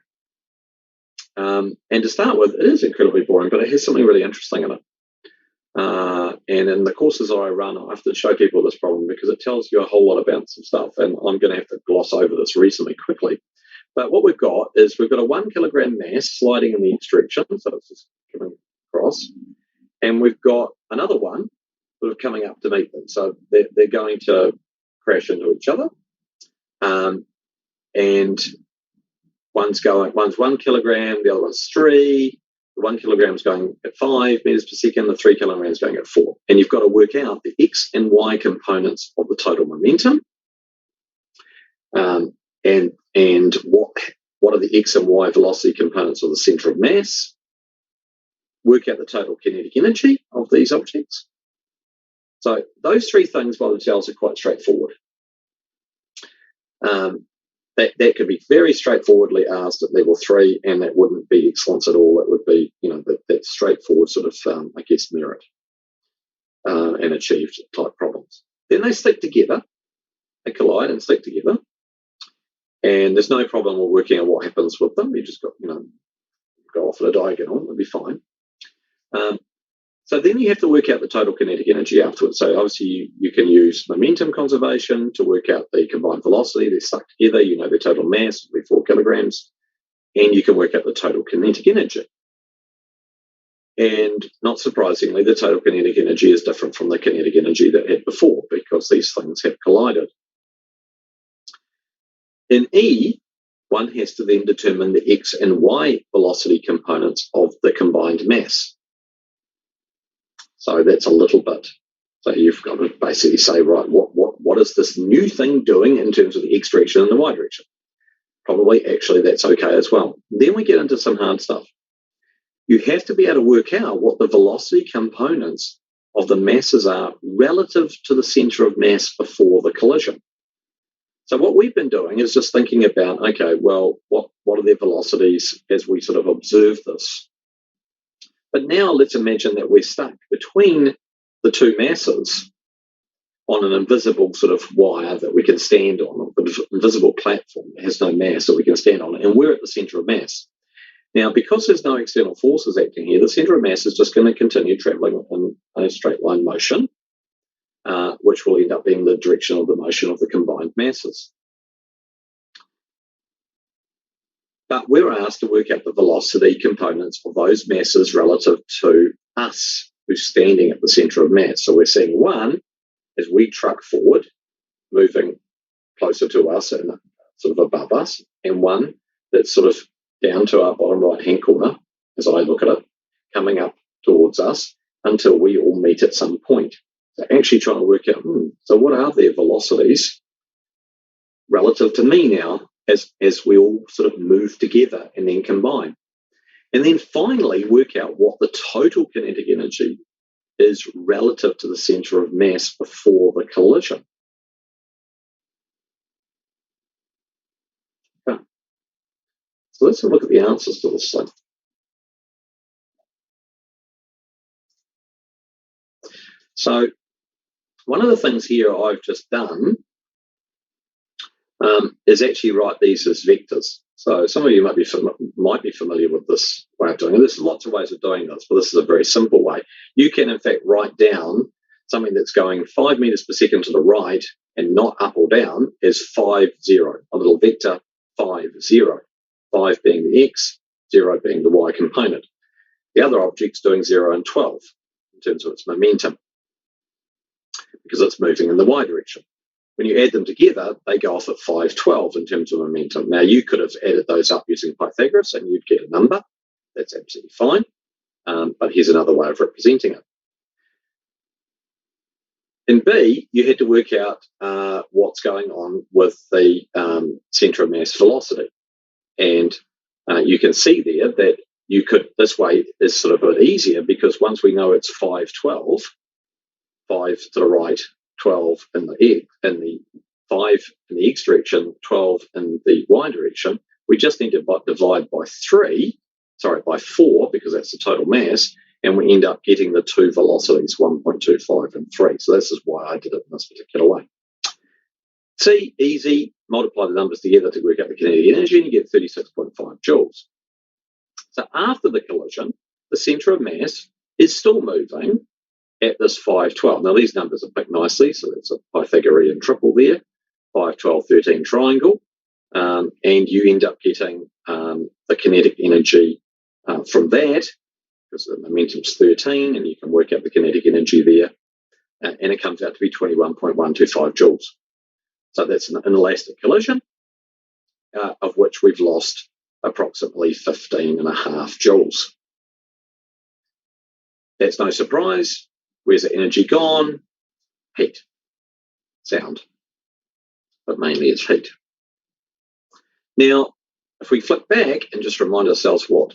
And to start with, it is incredibly boring, but it has something really interesting in it. And in the courses that I run, I have to show people this problem because it tells you a whole lot about some stuff, and I'm going to have to gloss over this reasonably quickly. But what we've got is we've got a 1 kilogram mass sliding in the x direction, so it's just coming across, and we've got another one sort of coming up to meet them. So they're going to crash into each other, and one's 1 kilogram, the other one's 3. The 1 kilogram is going at 5 meters per second, the 3 kilograms going at 4. And you've got to work out the x and y components of the total momentum. And what are the x and y velocity components of the centre of mass? Work out the total kinetic energy of these objects. So those three things by themselves are quite straightforward. That could be very straightforwardly asked at level 3, and that wouldn't be excellence at all. It would be, that straightforward sort of, merit and achieved type problems. Then they stick together, they collide and stick together, and there's no problem with working out what happens with them. You just got, go off at a diagonal, it'll be fine. So then you have to work out the total kinetic energy afterwards. So obviously you can use momentum conservation to work out the combined velocity. They're stuck together. You know their total mass will be 4 kilograms. And you can work out the total kinetic energy. And not surprisingly, the total kinetic energy is different from the kinetic energy that had before because these things have collided. In E, one has to then determine the x and y velocity components of the combined mass. So that's a little bit. So you've got to basically say, right, what is this new thing doing in terms of the x direction and the y direction? Probably actually that's okay as well. Then we get into some hard stuff. You have to be able to work out what the velocity components of the masses are relative to the centre of mass before the collision. So what we've been doing is just thinking about, okay, well, what are their velocities as we sort of observe this? But now let's imagine that we're stuck between the two masses on an invisible sort of wire that we can stand on, an invisible platform that has no mass that we can stand on, and we're at the centre of mass. Now, because there's no external forces acting here, the centre of mass is just going to continue travelling in a straight line motion, which will end up being the direction of the motion of the combined masses. But we're asked to work out the velocity components of those masses relative to us, who's standing at the centre of mass. So we're seeing one as we truck forward, moving closer to us and sort of above us, and one that's sort of down to our bottom right-hand corner, as I look at it, coming up towards us until we all meet at some point. So actually trying to work out, so what are their velocities relative to me now as we all sort of move together and then combine. And then finally work out what the total kinetic energy is relative to the centre of mass before the collision. Okay. So let's have a look at the answers to this thing. So one of the things here I've just done is actually write these as vectors. So some of you might be familiar with this way of doing it. There's lots of ways of doing this, but this is a very simple way. You can, in fact, write down something that's going 5 meters per second to the right and not up or down as 5, 0, a little vector 5, 0. 5 being the x, 0 being the y component. The other object's doing 0 and 12 in terms of its momentum because it's moving in the y direction. When you add them together, they go off at 5, 12 in terms of momentum. Now, you could have added those up using Pythagoras and you'd get a number. That's absolutely fine. But here's another way of representing it. In B, you had to work out what's going on with the centre of mass velocity. And you can see there that you could, this way is sort of a bit easier because once we know it's 5, 12, 5 to the right, 12 in the 5 in the x direction, 12 in the y direction, we just need to divide by 4 because that's the total mass, and we end up getting the two velocities, 1.25 and 3. So this is why I did it in this particular way. C, easy, multiply the numbers together to work out the kinetic energy and you get 36.5 joules. So after the collision, the centre of mass is still moving at this 5, 12. Now these numbers are picked nicely, so that's a Pythagorean triple there, 5, 12, 13 triangle, and you end up getting the kinetic energy from that, because the momentum's 13, and you can work out the kinetic energy there, and it comes out to be 21.125 joules. So that's an inelastic collision, of which we've lost approximately 15.5 joules. That's no surprise. Where's the energy gone? Heat. Sound. But mainly it's heat. Now, if we flip back and just remind ourselves what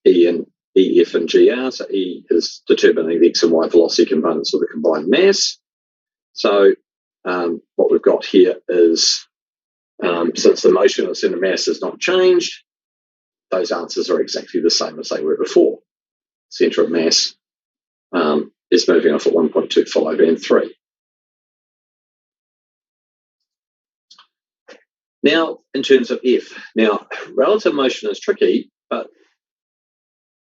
E and E, F, and G are. So E is determining the X and Y velocity components of the combined mass. So what we've got here is, since the motion of the centre of mass has not changed, those answers are exactly the same as they were before. Centre of mass is moving off at 1.25 and 3. Now, in terms of F, now relative motion is tricky, but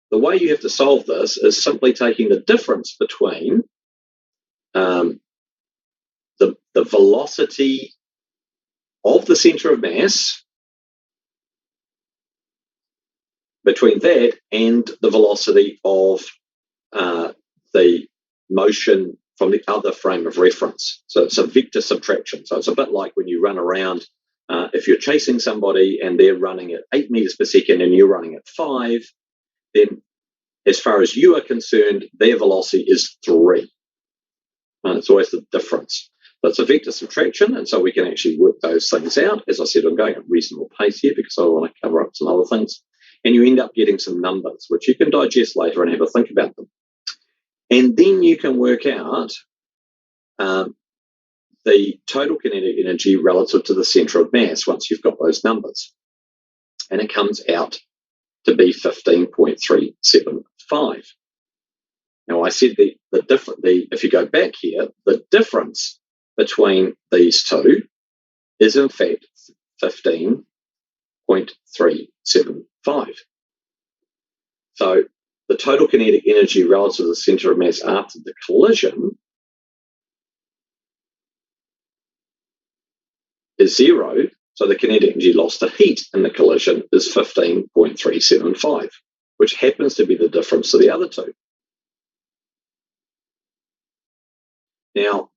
the way you have to solve this is simply taking the difference between the velocity of the centre of mass, between that and the velocity of the motion from the other frame of reference. So it's a vector subtraction. So it's a bit like when you run around, if you're chasing somebody and they're running at 8 meters per second and you're running at 5, then as far as you are concerned, their velocity is 3. And it's always the difference. So it's a vector subtraction, and so we can actually work those things out. As I said, I'm going at reasonable pace here because I want to cover up some other things. And you end up getting some numbers, which you can digest later and have a think about them. And then you can work out the total kinetic energy relative to the centre of mass once you've got those numbers. And it comes out to be 15.375. Now, I said if you go back here, the difference between these two is in fact 15.375. So the total kinetic energy relative to the centre of mass after the collision is 0. So the kinetic energy lost to heat in the collision is 15.375, which happens to be the difference to the other two. Now,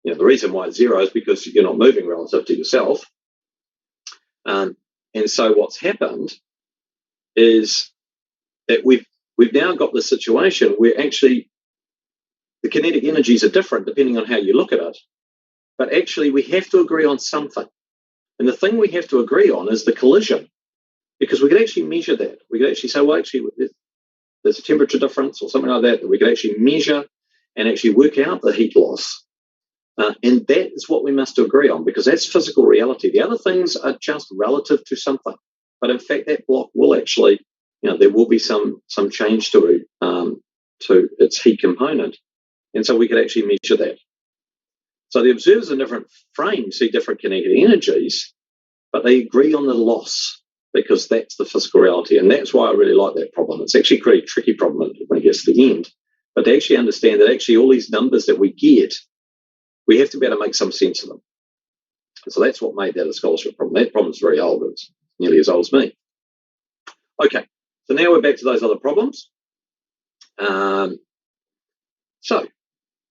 the reason why it's 0 is because you're not moving relative to yourself. And so what's happened is that we've now got this situation where actually the kinetic energies are different depending on how you look at it. But actually we have to agree on something. And the thing we have to agree on is the collision, because we could actually measure that. We could actually say, well, actually there's a temperature difference or something like that we could actually measure and actually work out the heat loss. And that is what we must agree on, because that's physical reality. The other things are just relative to something. But in fact, that block will actually, there will be some change to its heat component. And so we could actually measure that. So the observers in different frames see different kinetic energies, but they agree on the loss because that's the physical reality. And that's why I really like that problem. It's actually a pretty tricky problem when it gets to the end. But to actually understand that actually all these numbers that we get, we have to be able to make some sense of them. So that's what made that a scholarship problem. That problem's very old. It's nearly as old as me. Okay, so now we're back to those other problems. So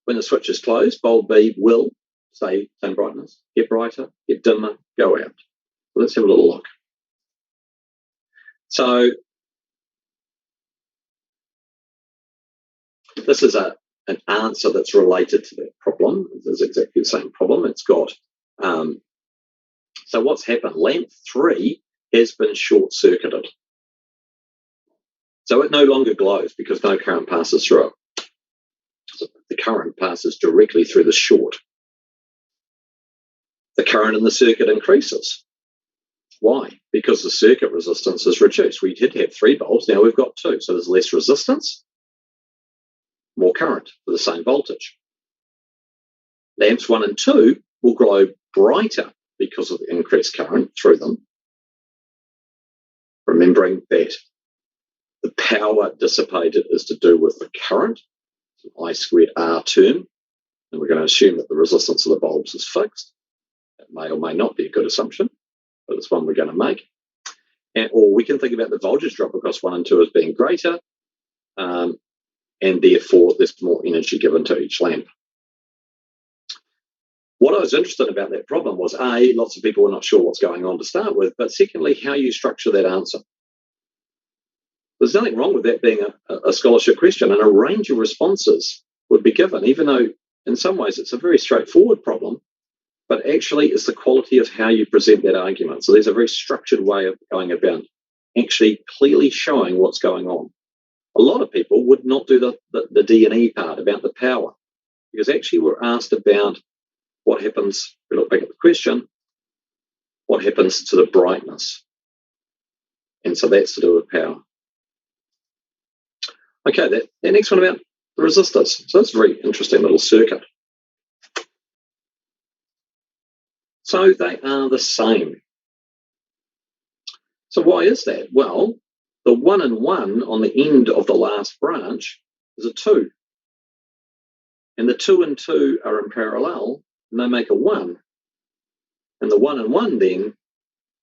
when the switch is closed, bulb B will stay same brightness, get brighter, get dimmer, go out. So let's have a little look. So this is an answer that's related to that problem. It's exactly the same problem. It's got, so what's happened? Lamp 3 has been short-circuited. So it no longer glows because no current passes through it. So the current passes directly through the short. The current in the circuit increases. Why? Because the circuit resistance is reduced. We did have 3 bulbs, now we've got 2. So there's less resistance, more current for the same voltage. Lamps 1 and 2 will glow brighter because of the increased current through them. Remembering that the power dissipated is to do with the current, it's an I squared R term, and we're going to assume that the resistance of the bulbs is fixed. That may or may not be a good assumption, but it's one we're going to make. Or we can think about the voltage drop across 1 and 2 as being greater, and therefore there's more energy given to each lamp. What I was interested about that problem was, A, lots of people were not sure what's going on to start with, but secondly, how you structure that answer. There's nothing wrong with that being a scholarship question, and a range of responses would be given, even though in some ways it's a very straightforward problem, but actually it's the quality of how you present that argument. So there's a very structured way of going about actually clearly showing what's going on. A lot of people would not do the D&E part about the power, because actually we're asked about what happens, if we look back at the question, what happens to the brightness. And so that's to do with power. Okay, the next one about the resistors. So that's a very interesting little circuit. So they are the same. So why is that? Well, the 1 and 1 on the end of the last branch is a 2. And the 2 and 2 are in parallel, and they make a 1. And the 1 and 1 then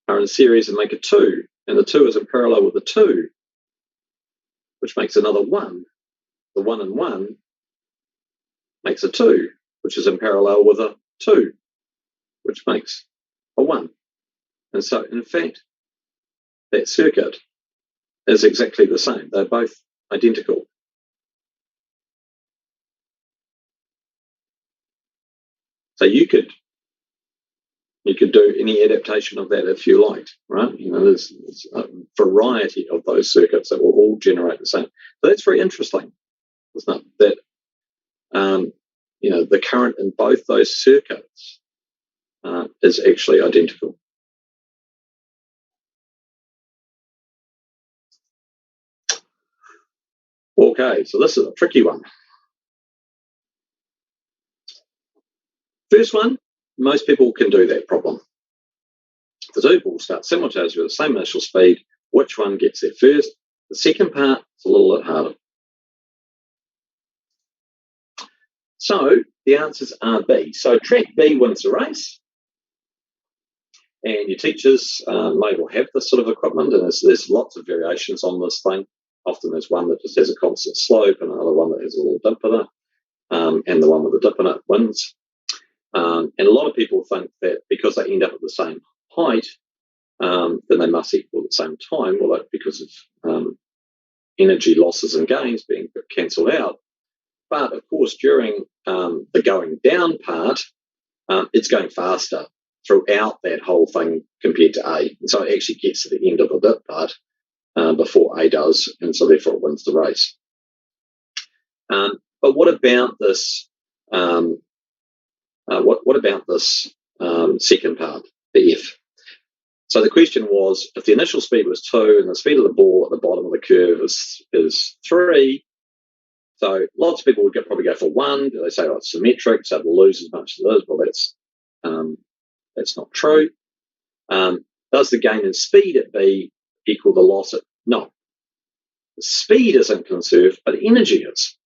are in series and make a 2. And the 2 is in parallel with the 2, which makes another 1. The 1 and 1 makes a 2, which is in parallel with a 2, which makes a 1. And so, in fact, that circuit is exactly the same. They're both identical. So you could do any adaptation of that if you liked, right? There's a variety of those circuits that will all generate the same. So that's very interesting, isn't it? That the current in both those circuits is actually identical. Okay, so this is a tricky one. First one, most people can do that problem. The two balls start simultaneously with the same initial speed. Which one gets there first? The second part is a little bit harder. So the answers are B. So track B wins the race. And your teachers may well have this sort of equipment, and there's lots of variations on this thing. Often there's one that just has a constant slope, and another one that has a little dip in it, and the one with the dip in it wins. And a lot of people think that because they end up at the same height, then they must equal at the same time, well, because of energy losses and gains being cancelled out. But, of course, during the going down part, it's going faster throughout that whole thing compared to A. And so it actually gets to the end of the dip part before A does, and so therefore it wins the race. But what about this? What about this second part, the F? So the question was, if the initial speed was 2 and the speed of the ball at the bottom of the curve is 3, so lots of people would probably go for 1. They say, it's symmetric, so it'll lose as much as it is. Well, that's not true. Does the gain in speed at B equal the loss at... No. The speed isn't conserved, but energy is.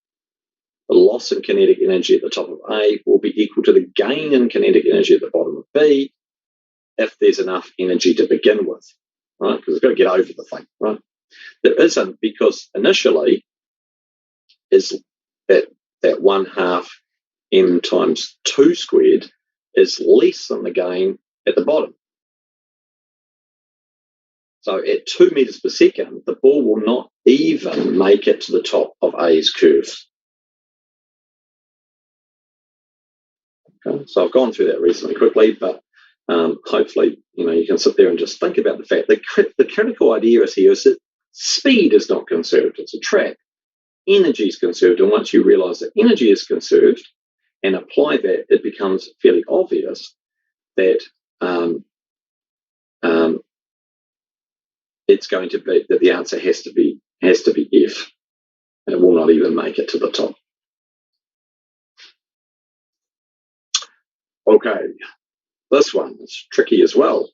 The loss in kinetic energy at the top of A will be equal to the gain in kinetic energy at the bottom of B if there's enough energy to begin with, right? Because it's got to get over the thing, right? There isn't, because initially is that 1/2 m times 2 squared is less than the gain at the bottom. So at 2 meters per second, the ball will not even make it to the top of A's curve. Okay, so I've gone through that reasonably quickly, but hopefully, you can sit there and just think about the fact that the critical idea is here is that speed is not conserved. It's a track. Energy is conserved. And once you realize that energy is conserved and apply that, it becomes fairly obvious that it's going to be that the answer has to be F. And it will not even make it to the top. Okay. This one is tricky as well.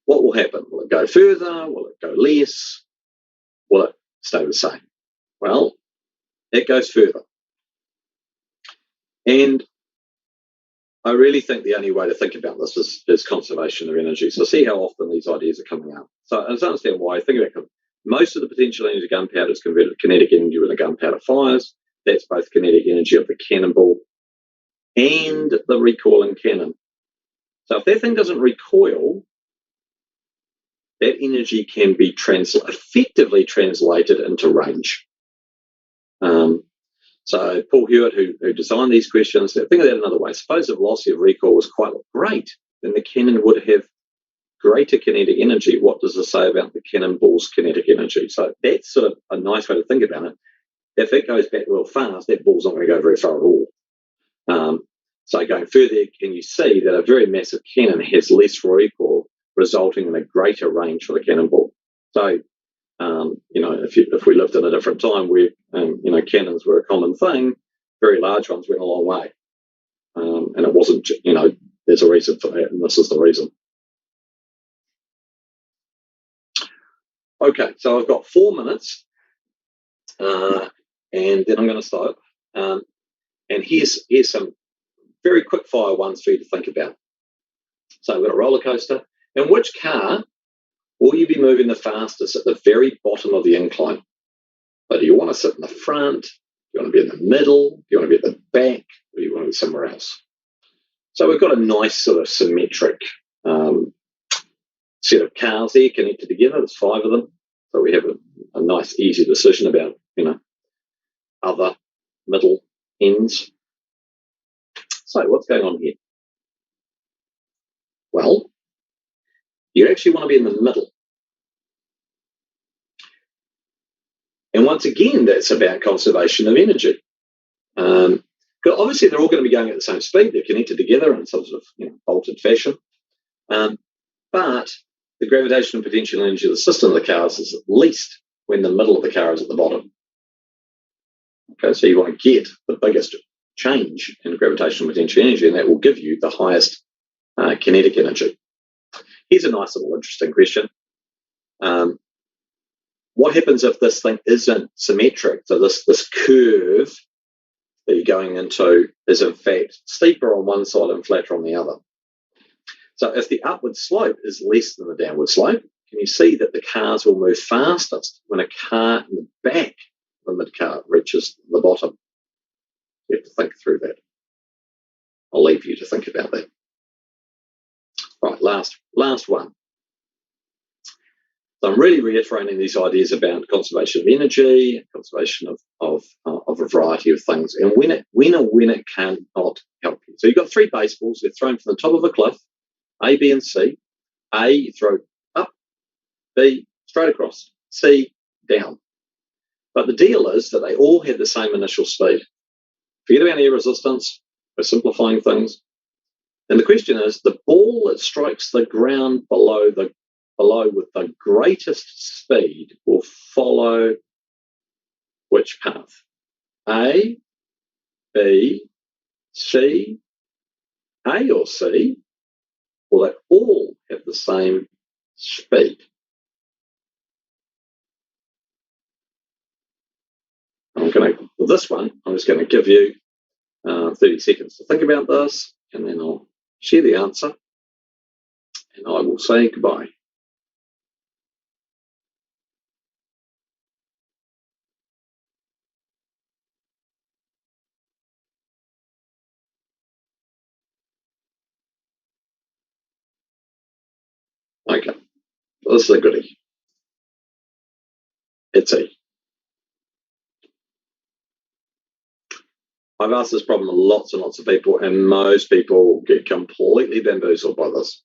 What will happen? Will it go further? Will it go less? Will it stay the same? Well, it goes further. And I really think the only way to think about this is conservation of energy. So see how often these ideas are coming out. So I understand why. Think about it. Most of the potential energy of gunpowder is converted to kinetic energy when the gunpowder fires. That's both kinetic energy of the cannonball and the recoiling cannon. So if that thing doesn't recoil, that energy can be effectively translated into range. So Paul Hewitt, who designed these questions, think of that another way. Suppose the velocity of recoil was quite great, then the cannon would have greater kinetic energy, what does this say about the cannonball's kinetic energy? So that's sort of a nice way to think about it. If it goes back real fast, that ball's not going to go very far at all. So going further, can you see that a very massive cannon has less recoil, resulting in a greater range for the cannonball? So, if we lived in a different time where, cannons were a common thing, very large ones went a long way. And it wasn't, there's a reason for that, and this is the reason. Okay, so I've got 4 minutes, and then I'm going to stop. And here's some very quick fire ones for you to think about. So we've got a roller coaster. In which car will you be moving the fastest at the very bottom of the incline? So do you want to sit in the front? Do you want to be in the middle? Do you want to be at the back? Or do you want to be somewhere else? So we've got a nice sort of symmetric set of cars here connected together. There's 5 of them. So we have a nice, easy decision about, other middle ends. So what's going on here? Well, you actually want to be in the middle. And once again, that's about conservation of energy. Obviously, they're all going to be going at the same speed. They're connected together in some sort of bolted fashion. But the gravitational potential energy of the system of the cars is at least when the middle of the car is at the bottom. Okay, so you want to get the biggest change in gravitational potential energy, and that will give you the highest kinetic energy. Here's a nice little interesting question. What happens if this thing isn't symmetric? So this curve that you're going into is in fact steeper on one side and flatter on the other. So if the upward slope is less than the downward slope, can you see that the cars will move fastest when a car in the back of the mid-car reaches the bottom? You have to think through that. I'll leave you to think about that. Right, last one. So I'm really reiterating these ideas about conservation of energy, conservation of a variety of things, and when it cannot help you. So you've got 3 baseballs. They're thrown from the top of a cliff, A, B, and C. A, you throw up. B, straight across. C, down. But the deal is that they all have the same initial speed. Forget about air resistance. We're simplifying things. And the question is, the ball that strikes the ground below with the greatest speed will follow which path? A, B, C, A or C? Will they all have the same speed? With this one, I'm just going to give you 30 seconds to think about this, and then I'll share the answer, and I will say goodbye. Okay, this is a goodie. It's E. I've asked this problem to lots and lots of people, and most people get completely bamboozled by this.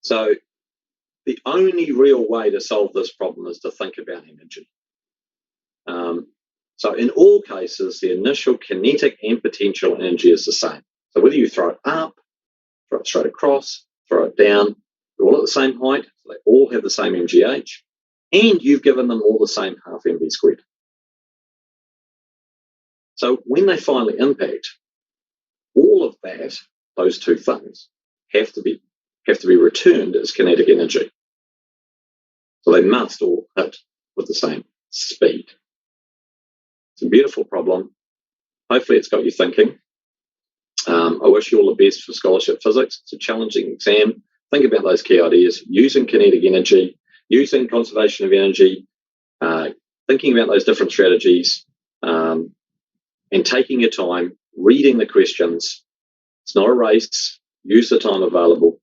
So the only real way to solve this problem is to think about energy. So in all cases, the initial kinetic and potential energy is the same. So whether you throw it up, throw it straight across, throw it down, they're all at the same height, so they all have the same MGH, and you've given them all the same half mv squared. So when they finally impact, all of that, those 2 things, have to be returned as kinetic energy. So they must all hit with the same speed. It's a beautiful problem. Hopefully it's got you thinking. I wish you all the best for scholarship physics. It's a challenging exam. Think about those key ideas, using kinetic energy, using conservation of energy, thinking about those different strategies, and taking your time, reading the questions. It's not a race. Use the time available.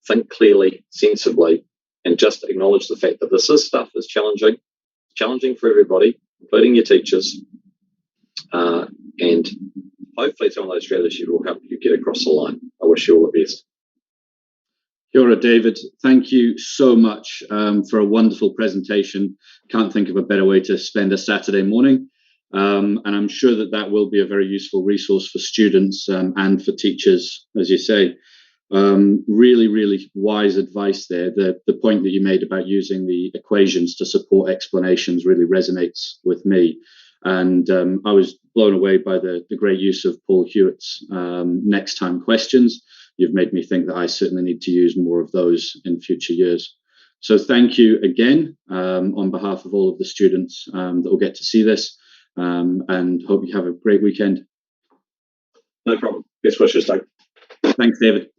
Think clearly, sensibly, and just acknowledge the fact that this stuff is challenging for everybody, including your teachers. And hopefully some of those strategies will help you get across the line. I wish you all the best. Kia ora, David. Thank you so much for a wonderful presentation. Can't think of a better way to spend a Saturday morning. And I'm sure that that will be a very useful resource for students and for teachers, as you say. Really, really wise advice there. The point that you made about using the equations to support explanations really resonates with me. And I was blown away by the great use of Paul Hewitt's next time questions. You've made me think that I certainly need to use more of those in future years. So thank you again on behalf of all of the students that will get to see this, and hope you have a great weekend. No problem. Best wishes, Doug. Thanks, David.